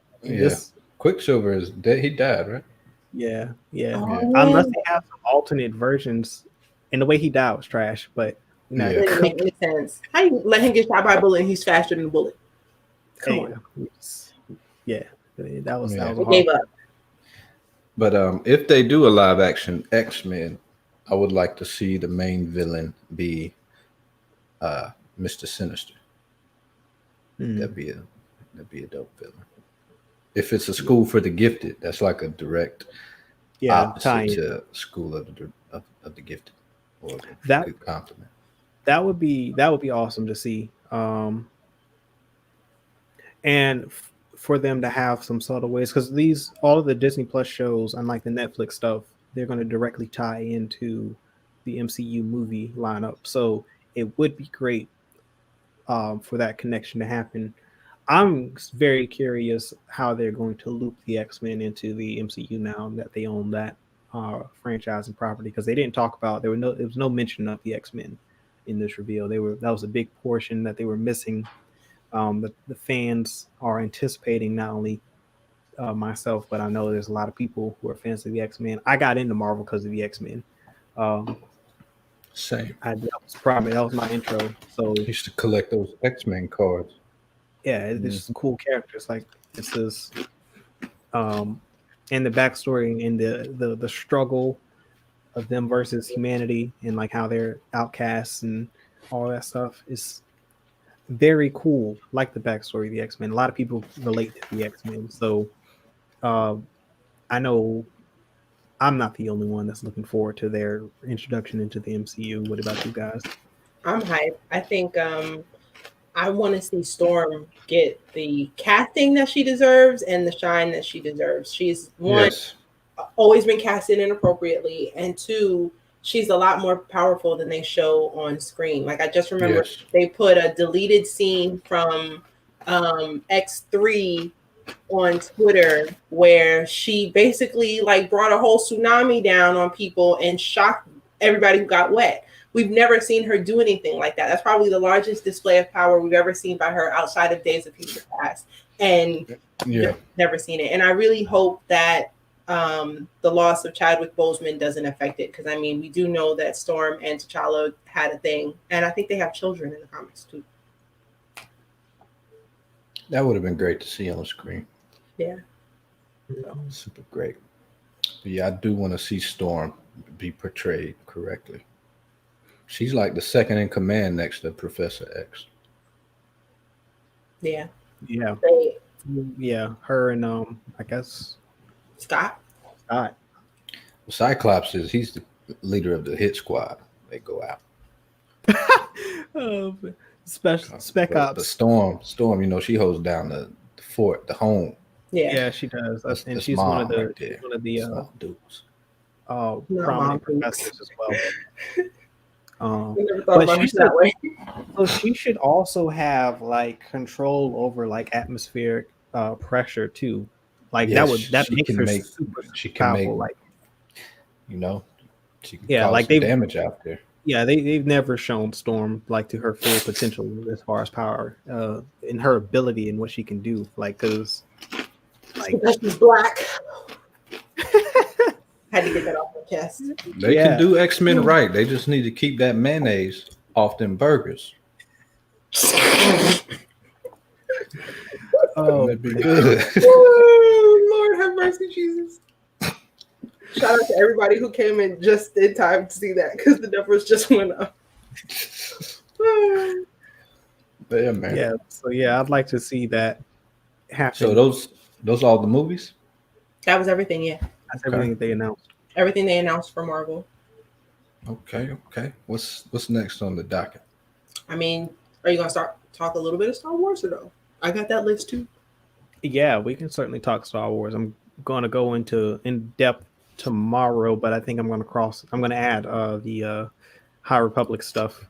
Quicksilver is dead. He died, right? Yeah. Unless they have some alternate versions. And the way he died was trash, but it doesn't make any sense. How you let him get shot by a bullet and he's faster than a bullet? Come on. Yeah, that was gave up. But if they do a live action X-Men, I would like to see the main villain be Mr. Sinister. That'd be a dope villain. If it's a School for the Gifted, that's like a direct opposite to School of the Gifted. Or that compliment. That would be awesome to see. And for them to have some subtle ways, because all of the Disney Plus shows, unlike the Netflix stuff, they're going to directly tie into the MCU movie lineup. So it would be great for that connection to happen. I'm very curious how they're going to loop the X-Men into the MCU now that they own that franchise and property, because they didn't talk about there was no mention of the X-Men in this reveal. That was a big portion that they were missing. The fans are anticipating, not only myself, but I know there's a lot of people who are fans of the X-Men. I got into Marvel because of the X-Men. Same. That was my intro. So I used to collect those X-Men cards. Yeah, it's some cool characters. Like this is, and the backstory and the struggle of them versus humanity, and like how they're outcasts and all that stuff is very cool. Like the backstory of the X-Men. A lot of people relate to the X-Men, so I know I'm not the only one that's looking forward to their introduction into the MCU. What about you guys? I'm hyped. I think I want to see Storm get the casting that she deserves and the shine that she deserves. She's always been casted inappropriately, and two, she's a lot more powerful than they show on screen. Like I just remember they put a deleted scene from X3 on Twitter where she basically like brought a whole tsunami down on people and shocked everybody who got wet. We've never seen her do anything like that. That's probably the largest display of power we've ever seen by her outside of Days of Future Past. And never seen it. And I really hope that the loss of Chadwick Boseman doesn't affect it. Because, I mean, we do know that Storm and T'Challa had a thing. And I think they have children in the comics, too. That would have been great to see on screen. Yeah. Super great. But yeah, I do want to see Storm be portrayed correctly. She's like the second in command next to Professor X. Yeah. Yeah. Yeah. Her and I guess Scott. Cyclops he's the leader of the hit squad. They go out. Spec Ops. The Storm, you know, she holds down the fort, the home. Yeah, she does. And she's one of the dudes. Prominent professors as well. So she should also have like control over like atmospheric pressure too. Like that makes her super powerful. Like, you know, she can cause like damage out there. Yeah, they've never shown Storm like to her full potential as far as power, in her ability and what she can do. Like, cause like she's black. Had to get that off my chest. They can do X-Men right. They just need to keep that mayonnaise off them burgers. That'd be good. Oh, Lord have mercy, Jesus. Shout out to everybody who came in just in time to see that, because the numbers just went up. Yeah, man. Yeah. So yeah, I'd like to see that happen. So those are all the movies? That was everything, yeah. That's everything they announced. Everything they announced for Marvel. Okay. What's next on the docket? I mean, are you gonna talk a little bit of Star Wars or no? I got that list too. Yeah, we can certainly talk Star Wars. I'm gonna go in depth tomorrow, but I think I'm gonna add the High Republic stuff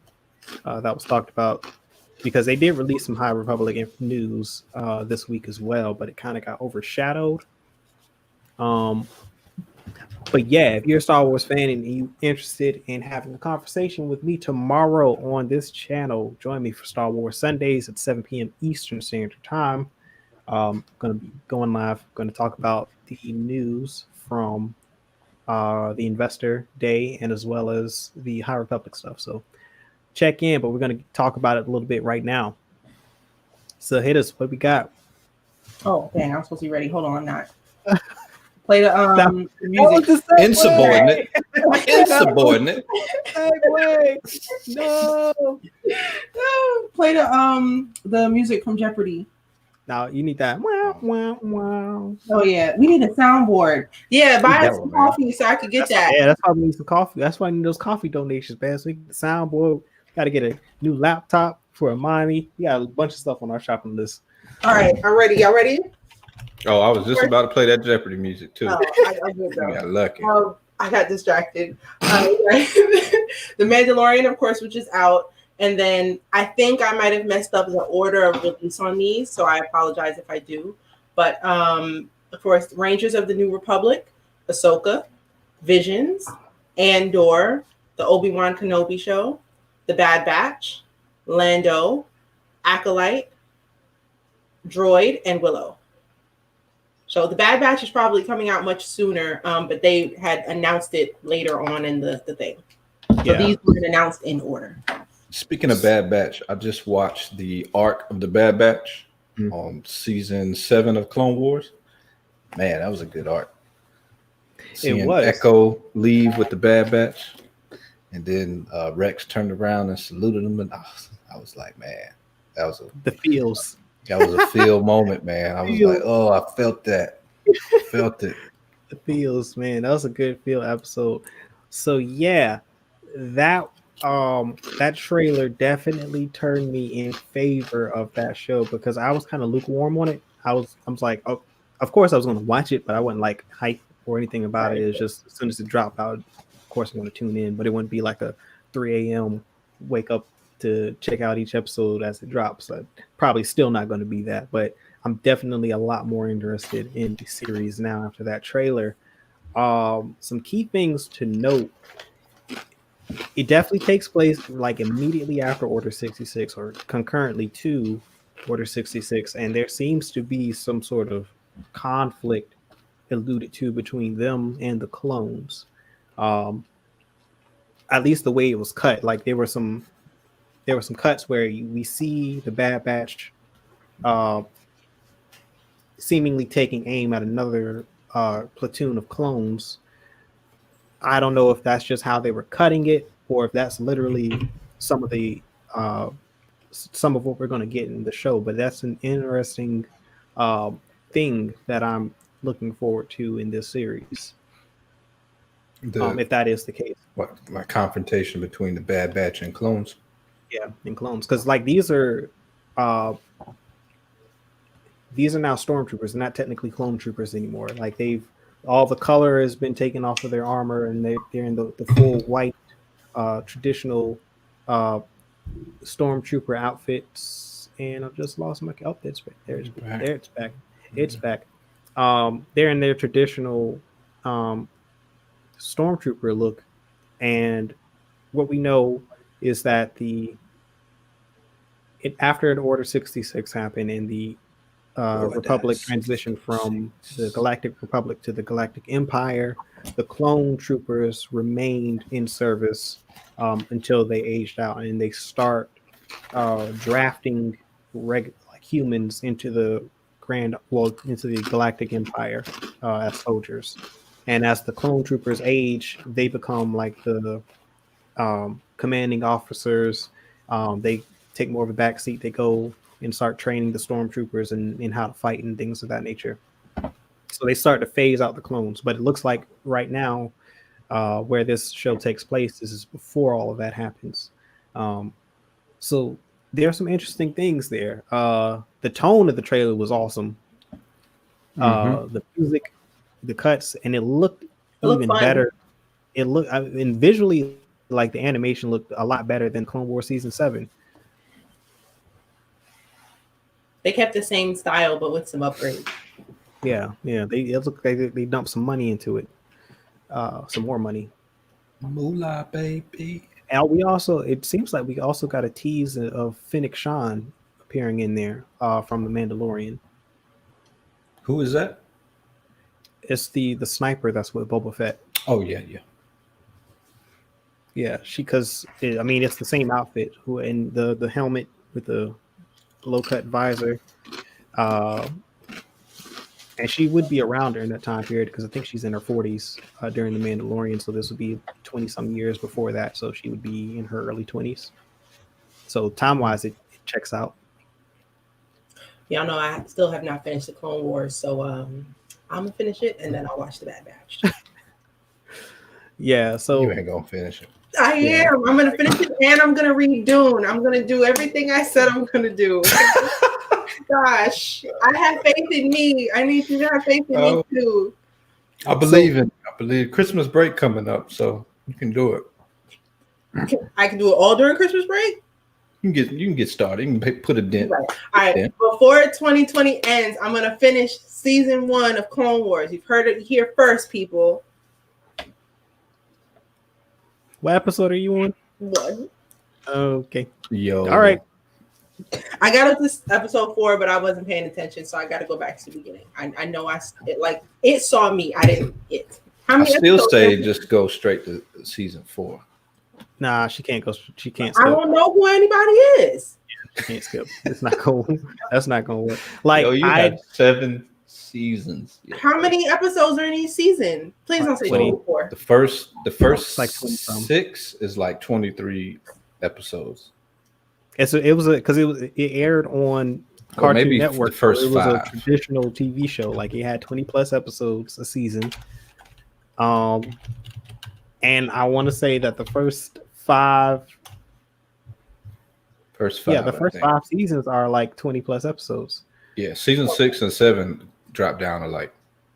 that was talked about, because they did release some High Republic news this week as well, but it kind of got overshadowed. But yeah, if you're a Star Wars fan and you're interested in having a conversation with me tomorrow on this channel, join me for Star Wars Sundays at 7 p.m. Eastern Standard Time. I'm going to be going live. I'm going to talk about the news from the Investor Day and as well as the High Republic stuff. So check in, but we're going to talk about it a little bit right now. So hit us. What we got? Oh, dang, I'm supposed to be ready. Hold on, I'm not. Play the music. Insubordinate. Insubordinate. No. Play the music from Jeopardy. Now you need that. Wow, wow, wow. Oh yeah, we need a soundboard. Yeah, buy us some coffee so I could get that. Yeah, that's why we need some coffee. That's why I need those coffee donations, man. So we get the soundboard. Got to get a new laptop for Amani. We got a bunch of stuff on our shopping list. All right, I'm ready. Y'all ready? Oh, I was just about to play that Jeopardy music too. I got lucky. I got distracted. The Mandalorian, of course, which is out. And then I think I might have messed up the order of release on these, so I apologize if I do. But of course, Rangers of the New Republic, Ahsoka, Visions, Andor, the Obi-Wan Kenobi show, The Bad Batch, Lando, Acolyte, Droid, and Willow. So The Bad Batch is probably coming out much sooner, but they had announced it later on in the thing. So these were announced in order. Speaking of Bad Batch, I just watched the arc of the Bad Batch on season 7 of Clone Wars. Man, that was a good arc. Seeing Echo leave with the Bad Batch, and then Rex turned around and saluted him, and I was like, man, that was the feels. That was a feel moment, man. I was like, oh, I felt that. I felt it. The feels, man. That was a good feel episode. So yeah, that trailer definitely turned me in favor of that show because I was kind of lukewarm on it. I was like, oh, of course I was going to watch it, but I wasn't like hype or anything about it. It's just as soon as it dropped out, of course I'm going to tune in, but it wouldn't be like a 3 a.m. wake up to check out each episode as it drops. So probably still not going to be that, but I'm definitely a lot more interested in the series now after that trailer. Some key things to note. It definitely takes place like immediately after Order 66 or concurrently to Order 66, and there seems to be some sort of conflict alluded to between them and the clones. At least the way it was cut, like there were some cuts where we see the Bad Batch seemingly taking aim at another platoon of clones. I don't know if that's just how they were cutting it, or if that's literally some of what we're going to get in the show. But that's an interesting thing that I'm looking forward to in this series. If that is the case. What, my confrontation between the Bad Batch and clones? Yeah, and clones, because like these are now stormtroopers, not technically clone troopers anymore. Like all the color has been taken off of their armor, and they're in the full white traditional stormtrooper outfits. And I've just lost my it's back. It's back. It's back. They're in their traditional stormtrooper look, and what we know is that after an Order 66 happened and the Republic transitioned from the Galactic Republic to the Galactic Empire, the clone troopers remained in service until they aged out, and they start drafting humans into the into the Galactic Empire as soldiers. And as the clone troopers age, they become like the commanding officers. They take more of a backseat. They go and start training the stormtroopers in how to fight and things of that nature. So they start to phase out the clones. But it looks like right now, where this show takes place, this is before all of that happens. So there are some interesting things there. The tone of the trailer was awesome. The music, the cuts, and it looked even better. It looked, and visually, like the animation looked a lot better than Clone Wars Season 7. They kept the same style, but with some upgrades. Yeah. It looked like they dumped some money into it. Some more money. Moolah, baby. And it seems like we also got a tease of Fennec Shand appearing in there from The Mandalorian. Who is that? It's the sniper that's with Boba Fett. Oh, yeah. Yeah, because it's the same outfit. And the helmet with the low-cut visor. And she would be around during that time period because I think she's in her 40s during The Mandalorian. So this would be 20-some years before that. So she would be in her early 20s. So time-wise, it checks out. Y'all know I still have not finished the Clone Wars. So I'm going to finish it and then I'll watch The Bad Batch. Yeah, so... You ain't going to finish it. I am. I'm going to finish it and I'm going to read Dune. I'm going to do everything I said I'm going to do. Gosh, I have faith in me. I need you to have faith in me too. I believe Christmas break coming up, so you can do it. I can do it all during Christmas break? You can get started. You can put a dent. Right. All right. Dent. Before 2020 ends, I'm gonna finish season 1 of Clone Wars. You've heard it here first, people. What episode are you on? 1. Okay. Yo. All right. I got up to episode 4, but I wasn't paying attention, so I got to go back to the beginning. I know it saw me. I didn't. I still say just go straight to season 4. Nah, she can't go. She can't. Skip. I don't know who anybody is. She can't skip. It's not cool. That's not gonna work. Like you had 7 seasons. Yeah. How many episodes are in each season? Please don't say 24. The first like 6 is like 23 episodes. It aired on Cartoon Network. The first it was 5. a traditional TV show. Like it had 20 plus episodes a season. And I want to say that the first 5. Yeah, the first 5 seasons are like 20 plus episodes. Yeah, season 6 and 7 dropped down to like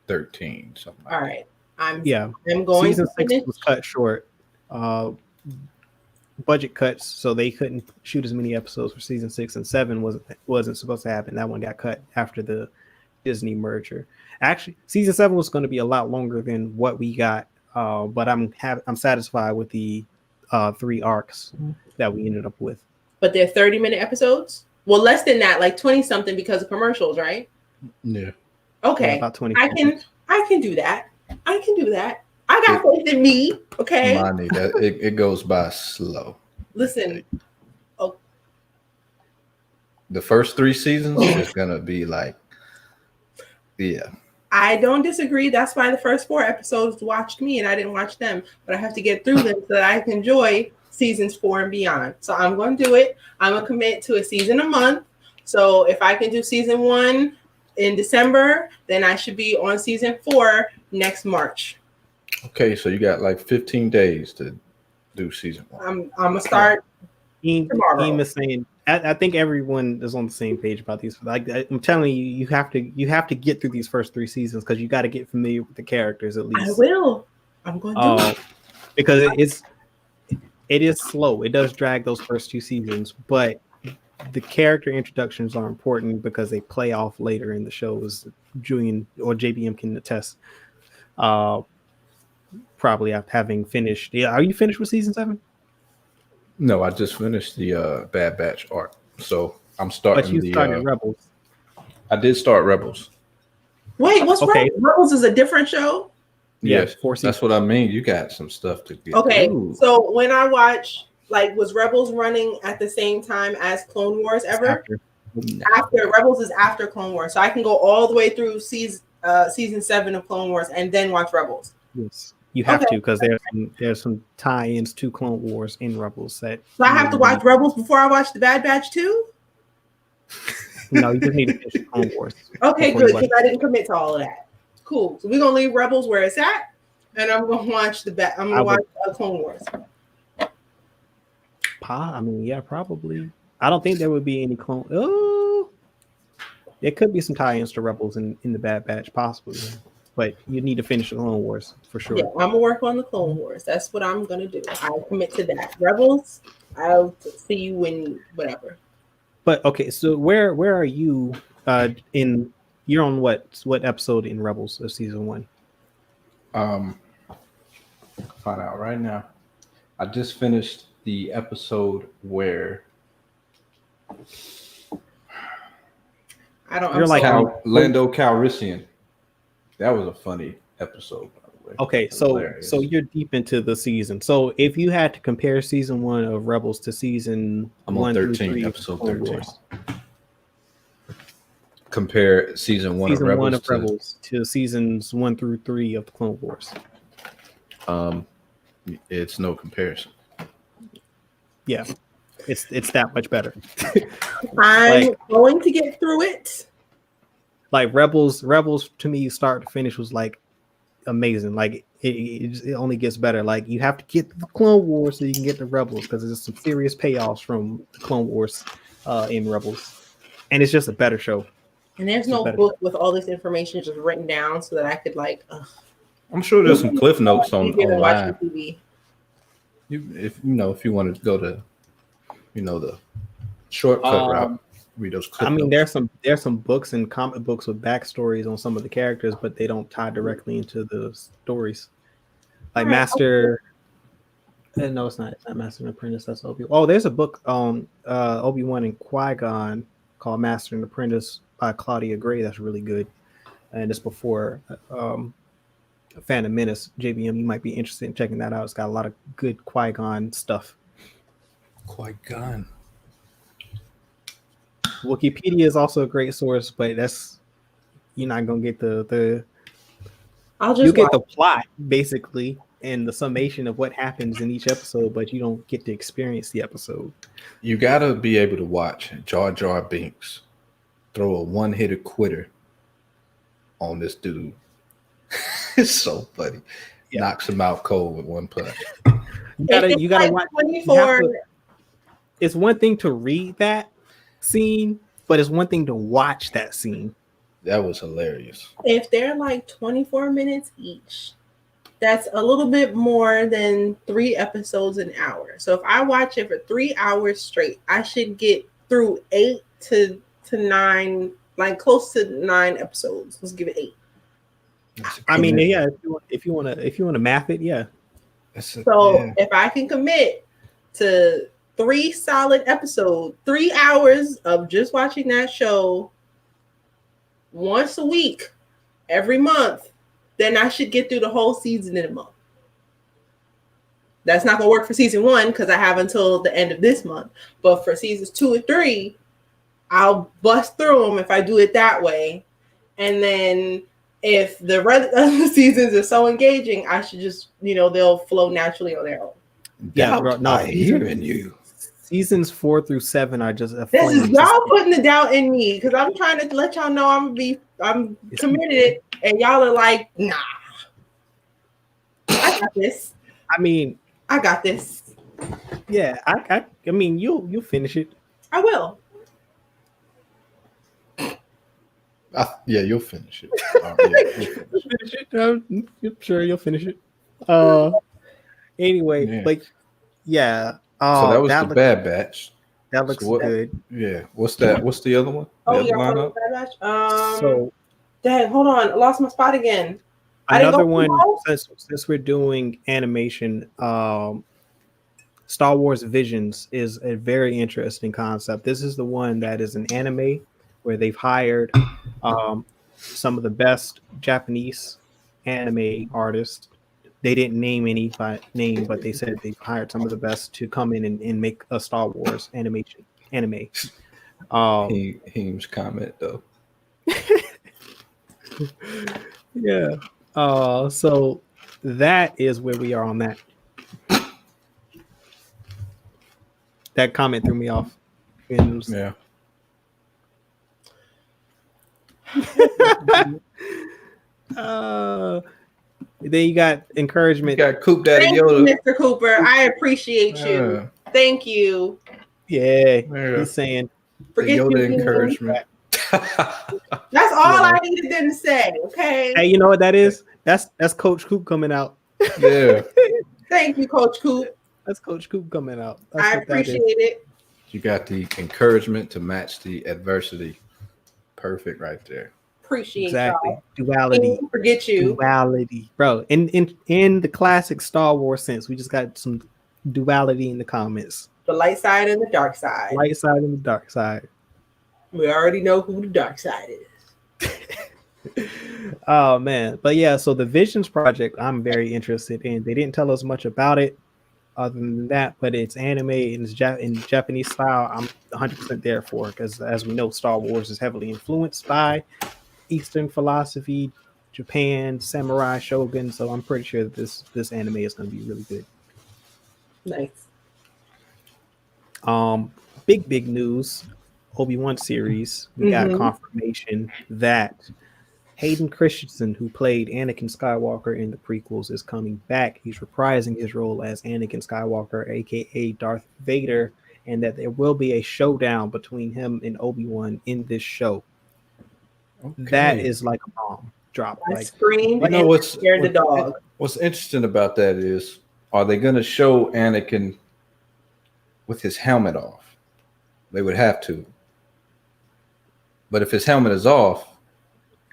13. Something like all right. I'm going. Season 6 was cut short. Budget cuts, so they couldn't shoot as many episodes for season 6 and 7 wasn't supposed to happen. That one got cut after the Disney merger. Actually, season 7 was going to be a lot longer than what we got, but I'm satisfied with the 3 arcs that we ended up with. But they're 30-minute episodes. Well, less than that, like 20 something because of commercials, right? Yeah. Okay. Yeah, about 20. I can do that. I can do that. I got faith in me. Okay. Money, it goes by slow. Listen. Oh. The first 3 seasons is gonna be like, yeah. I don't disagree. That's why the first 4 episodes watched me and I didn't watch them. But I have to get through them so that I can enjoy seasons 4 and beyond. So I'm going to do it. I'm going to commit to a season a month. So if I can do season 1 in December, then I should be on season 4 next March. Okay, so you got like 15 days to do season 1. I'm gonna start tomorrow. Eam is saying, I think everyone is on the same page about these. Like I'm telling you, you have to get through these first 3 seasons because you got to get familiar with the characters at least. I will. I'm going to do it because it is slow. It does drag those first 2 seasons, but the character introductions are important because they play off later in the shows. Julian or JBM can attest. Probably after having finished. Yeah, are you finished with season 7? No, I just finished the Bad Batch arc, so I'm starting. But you started Rebels. I did start Rebels. Wait, what's Rebels? Rebels is a different show. Yes, that's what I mean. You got some stuff to get. Okay, so when I watch, like, was Rebels running at the same time as Clone Wars ever? After Rebels is after Clone Wars, so I can go all the way through season 7 of Clone Wars and then watch Rebels. Yes. You have to because there's some tie-ins to Clone Wars in Rebels. So I have to watch Rebels before I watch the Bad Batch too? No, you just need to finish Clone Wars. Okay, good, because I didn't commit to all of that. Cool. So we're gonna leave Rebels where it's at, and I'm gonna watch watch Clone Wars. I mean, yeah, probably. I don't think there would be any clone. Oh, there could be some tie-ins to Rebels in the Bad Batch, possibly. But you need to finish the Clone Wars for sure. Yeah, I'm gonna work on the Clone Wars. That's what I'm gonna do. I commit to that. Rebels, I'll see you when whatever. But okay, so where are you? You're on what episode in Rebels of season 1? Find out right now. I just finished the episode where You're like Lando Calrissian. That was a funny episode, by the way. Okay, so you're deep into the season. So if you had to compare season 1 of Rebels to season 1 through 3 episode 13. Compare season 1 of Rebels to seasons 1 through 3 of the Clone Wars. It's no comparison. Yeah, it's that much better. I'm going to get through it. Like Rebels to me, start to finish was like amazing. Like it only gets better. Like you have to get the Clone Wars so you can get the Rebels because there's some serious payoffs from the Clone Wars in Rebels, and it's just a better show. And there's no book with all this information just written down so that I could like. I'm sure there's some cliff notes online. If you want to go to, the Shortcut route. Read those clip notes. there's some books and comic books with backstories on some of the characters, but they don't tie directly into the stories. Like Master. No, it's not. It's not Master and Apprentice. That's Obi-Wan. Oh, there's a book on Obi-Wan and Qui-Gon called Master and Apprentice by Claudia Gray. That's really good, and it's before Phantom Menace. JBM, you might be interested in checking that out. It's got a lot of good Qui-Gon stuff. Qui-Gon. Wikipedia is also a great source, but you're not gonna get the you'll get the plot basically and the summation of what happens in each episode, but you don't get to experience the episode. You gotta be able to watch Jar Jar Binks throw a one-hitter quitter on this dude. It's so funny. Yeah. Knocks him out cold with one punch. You gotta watch 24. It's one thing to read that scene, but it's one thing to watch that scene. That was hilarious. If they're like 24 minutes each, that's a little bit more than 3 episodes an hour. So if I watch it for 3 hours straight, I should get through 8 to 9, like close to 9 episodes. Let's give it 8. I mean, yeah. If you wanna math it, yeah. If I can commit to 3 solid episodes, 3 hours of just watching that show once a week, every month, then I should get through the whole season in a month. That's not going to work for season 1 because I have until the end of this month. But for seasons 2 and 3, I'll bust through them if I do it that way. And then if the rest of the seasons are so engaging, I should just, they'll flow naturally on their own. Yeah, I hear in you. Seasons 4 through 7 are just this is y'all putting the doubt in me because I'm trying to let y'all know I'm committed, and y'all are like, nah. I got this. I got this. Yeah, I mean, you'll finish it. I will. Yeah, you'll finish it. You'll finish it. I'm sure you'll finish it. Anyway, yeah. So that was the Bad Batch. That looks good. Yeah. What's that? What's the other one? Oh, yeah. Bad Batch. Dang, hold on. I lost my spot again. Another one, since we're doing animation, Star Wars Visions is a very interesting concept. This is the one that is an anime where they've hired some of the best Japanese anime artists. They didn't name any by name, but they said they've hired some of the best to come in and make a Star Wars anime. Heem's comment though. Yeah. So that is where we are on that. That comment threw me off. Yeah. Then you got encouragement. You got Coop Daddy Yoda. Thank you, Mr. Cooper. I appreciate you. Thank you. Yeah. He's saying forget the Yoda encouragement. That's all I needed them to say. Okay. Hey, you know what that is? That's Coach Coop coming out. Yeah. Thank you, Coach Coop. That's Coach Coop coming out. I appreciate it. You got the encouragement to match the adversity. Perfect right there. Appreciate y'all. Duality. Forget you. Duality. Bro, in the classic Star Wars sense, we just got some duality in the comments. The light side and the dark side. Light side and the dark side. We already know who the dark side is. Oh man. But yeah, so the Visions project I'm very interested in. They didn't tell us much about it other than that, but it's anime and it's in Japanese style. I'm 100% there for, because as we know, Star Wars is heavily influenced by Eastern philosophy, Japan, samurai, shogun. So I'm pretty sure that this anime is going to be really good. Nice. Big news. Obi-Wan series. We got confirmation that Hayden Christensen, who played Anakin Skywalker in the prequels, is coming back. He's reprising his role as Anakin Skywalker, aka Darth Vader, and that there will be a showdown between him and Obi-Wan in this show. Okay. That is like a bomb drop. I screamed and scared the dog. What's interesting about that is, are they going to show Anakin with his helmet off? They would have to. But if his helmet is off,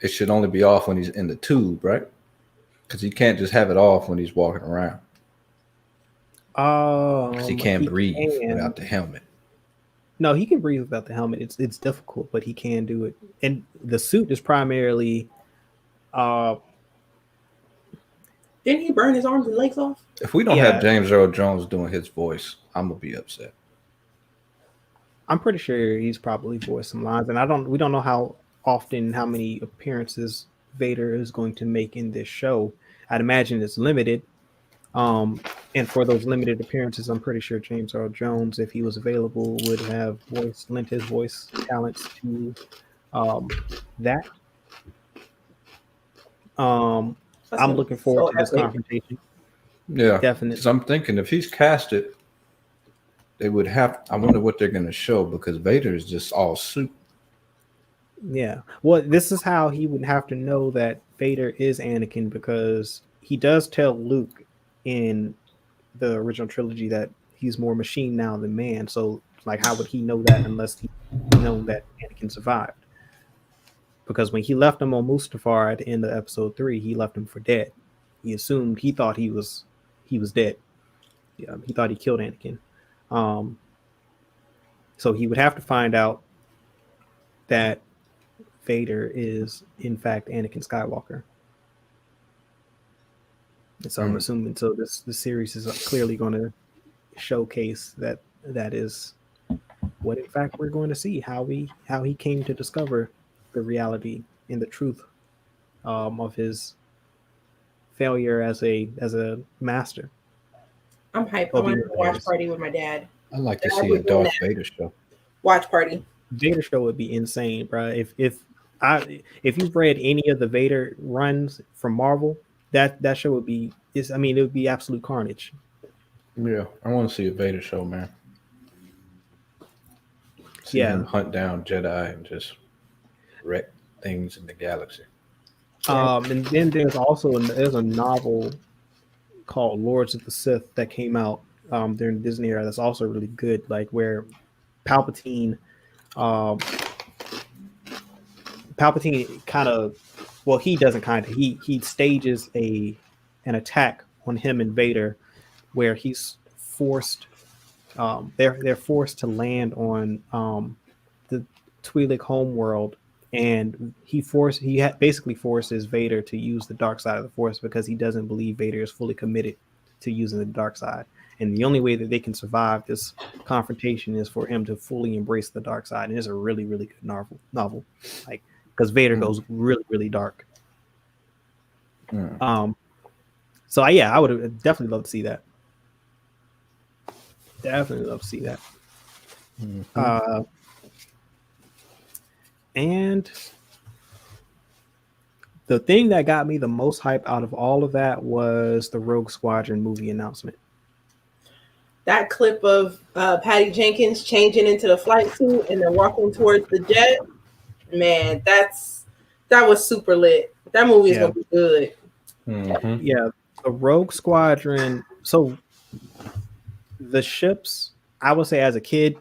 it should only be off when he's in the tube, right? Because he can't just have it off when he's walking around. Because he can't breathe without the helmet. No, he can breathe without the helmet. It's difficult, but he can do it. And the suit is primarily. Didn't he burn his arms and legs off? If we don't have James Earl Jones doing his voice, I'm gonna be upset. I'm pretty sure he's probably voiced some lines, and we don't know how many appearances Vader is going to make in this show. I'd imagine it's limited. And for those limited appearances, I'm pretty sure James Earl Jones, if he was available, would have lent his voice talents to that. I'm looking forward to this confrontation. Yeah, definitely. Because I'm thinking if he's casted, they would have. I wonder what they're going to show because Vader is just all suit. Yeah. Well, this is how he would have to know that Vader is Anakin, because he does tell Luke in the original trilogy that he's more machine now than man. So, like, how would he know that unless he known that Anakin survived? Because when he left him on Mustafar at the end of episode 3, he left him for dead. He thought he was dead. Yeah, he thought he killed Anakin. So he would have to find out that Vader is in fact Anakin Skywalker. And so I'm assuming the series is clearly going to showcase that is what in fact we're going to see, how he came to discover the reality and the truth of his failure as a master. I'm hyped. I want to watch party with my dad. I'd like to see a Darth Vader show. Watch party. Vader show would be insane, bro. If you've read any of the Vader runs from Marvel, that show would be it would be absolute carnage. Yeah, I want to see a Vader show, man. See him hunt down Jedi and just wreck things in the galaxy. And then there's also a novel called Lords of the Sith that came out during the Disney era that's also really good, like where Palpatine kind of, well, he doesn't kind of, he stages an attack on him and Vader where he's forced they're forced to land on the Twi'lek homeworld, and he basically forces Vader to use the dark side of the Force because he doesn't believe Vader is fully committed to using the dark side. And the only way that they can survive this confrontation is for him to fully embrace the dark side. And it's a really, really good novel. Like, because Vader goes really, really dark. So I would definitely love to see that. Definitely love to see that. And the thing that got me the most hype out of all of that was the Rogue Squadron movie announcement. That clip of Patty Jenkins changing into the flight suit and then walking towards the jet, man, that was super lit. That movie is gonna be good. Yeah, the Rogue Squadron. So the ships, I would say, as a kid,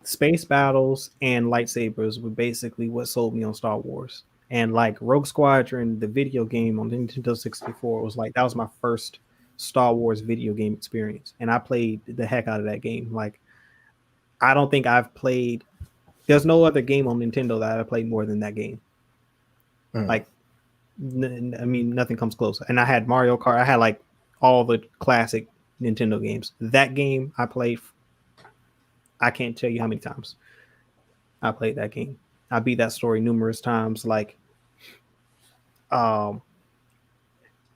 space battles and lightsabers were basically what sold me on Star Wars. And like Rogue Squadron, the video game on Nintendo 64, was like, that was my first Star Wars video game experience, and I played the heck out of that game. Like, I don't think there's no other game on Nintendo that I played more than that game. Like, nothing comes close. And I had Mario Kart. I had like all the classic Nintendo games. That game I played, I can't tell you how many times I played that game. I beat that story numerous times. Like, I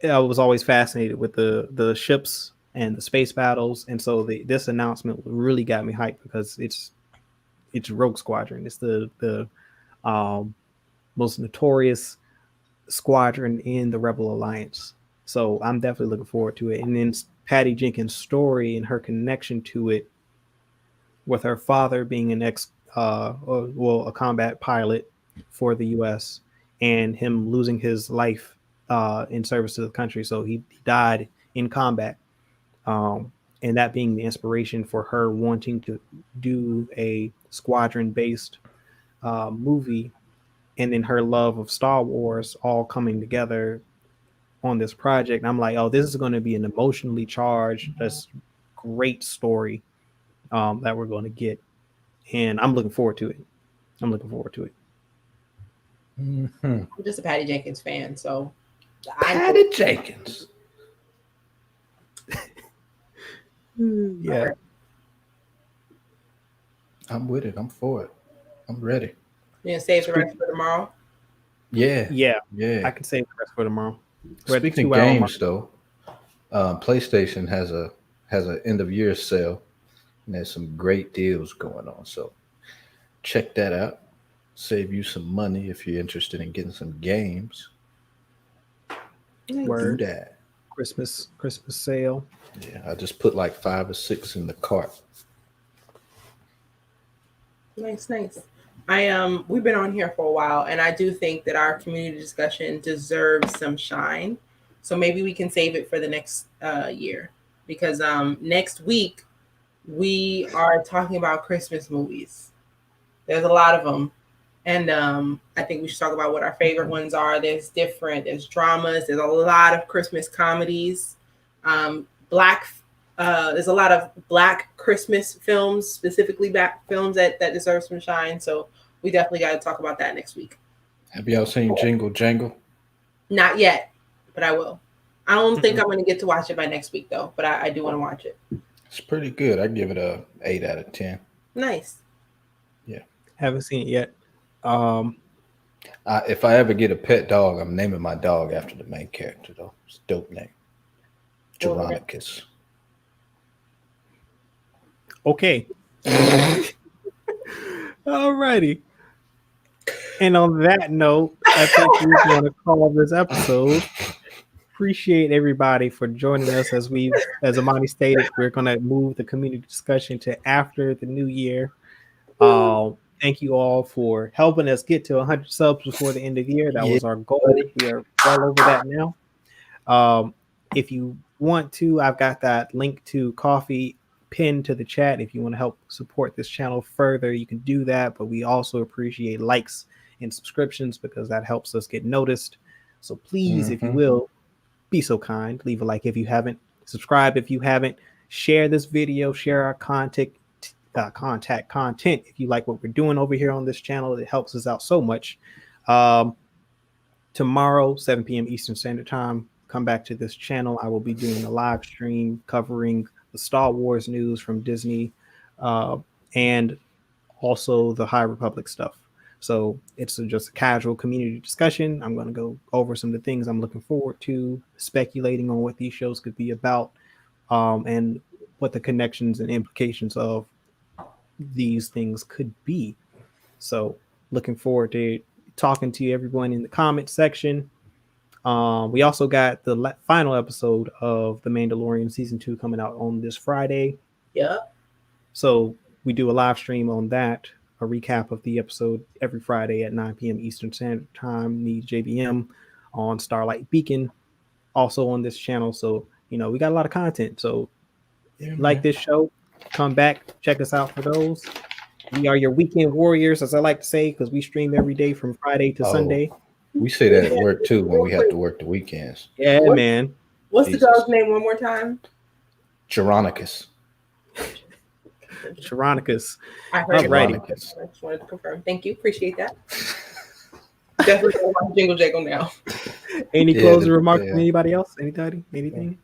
was always fascinated with the ships and the space battles, and so this announcement really got me hyped because it's Rogue Squadron. It's the most notorious squadron in the Rebel Alliance. So I'm definitely looking forward to it. And then Patty Jenkins' story and her connection to it, with her father being a combat pilot for the U.S. and him losing his life in service to the country. So he died in combat. and that being the inspiration for her wanting to do a Squadron-based movie, and then her love of Star Wars all coming together on this project. I'm like, oh, this is going to be an emotionally charged, just great story that we're going to get, and I'm looking forward to it. I'm just a Patty Jenkins fan, so Patty Jenkins. Yeah, I'm with it. I'm for it. I'm ready. You gonna save the rest for tomorrow? Yeah. I can save the rest for tomorrow. Speaking of games, though, PlayStation has an end of year sale, and there's some great deals going on. So check that out. Save you some money if you're interested in getting some games. Word. Do that. Christmas sale. Yeah, I just put like 5 or 6 in the cart. Nice. We've been on here for a while, and I do think that our community discussion deserves some shine. So maybe we can save it for the next year, because next week we are talking about Christmas movies. There's a lot of them, and I think we should talk about what our favorite ones are. There's dramas. There's a lot of Christmas comedies. There's a lot of Black Christmas films, specifically Black films that deserve some shine. So we definitely got to talk about that next week. Have y'all seen Jingle Jangle? Not yet, but I will. I don't think I'm going to get to watch it by next week, though, but I do want to watch it. It's pretty good. I give it a 8 out of 10. Nice. Yeah. Haven't seen it yet. If I ever get a pet dog, I'm naming my dog after the main character, though. It's a dope name. Geronicus. Okay. Alrighty. And on that note, I think we're going to call this episode. Appreciate everybody for joining us. As Amani stated, we're going to move the community discussion to after the new year. Thank you all for helping us get to 100 subs before the end of the year. That was our goal. We are well over that now. If you want to, I've got that link to Coffee pinned to the chat. If you want to help support this channel further, you can do that. But we also appreciate likes and subscriptions, because that helps us get noticed. So please, if you will, be so kind, leave a like if you haven't, subscribe if you haven't, share this video, share our contact content if you like what we're doing over here on this channel. It helps us out so much. Tomorrow, 7 p.m. Eastern Standard Time, come back to this channel. I will be doing a live stream covering the Star Wars news from Disney, and also the High Republic stuff. So it's just a casual community discussion. I'm going to go over some of the things I'm looking forward to, speculating on what these shows could be about, and what the connections and implications of these things could be. So looking forward to talking to everyone in the comment section. We also got the final episode of The Mandalorian Season 2 coming out on this Friday. Yeah. So we do a live stream on that, a recap of the episode every Friday at 9 p.m. Eastern Standard Time, the JBM on Starlight Beacon, also on this channel. So, we got a lot of content. So like this show, come back, check us out for those. We are your weekend warriors, as I like to say, because we stream every day from Friday to Sunday. We say that at work too when we have to work the weekends. Yeah, man. What's the dog's name one more time? Geronicus. Geronicus. I heard Alrighty. I just wanted to confirm. Thank you. Appreciate that. Definitely going to watch Jingle Jangle now. Any closing remarks from anybody else? Anything?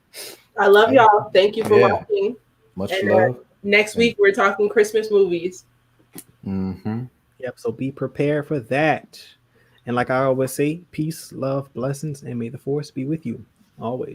I love y'all. Thank you for watching. Much love. Next week, we're talking Christmas movies. Yep. So be prepared for that. And like I always say, peace, love, blessings, and may the force be with you always.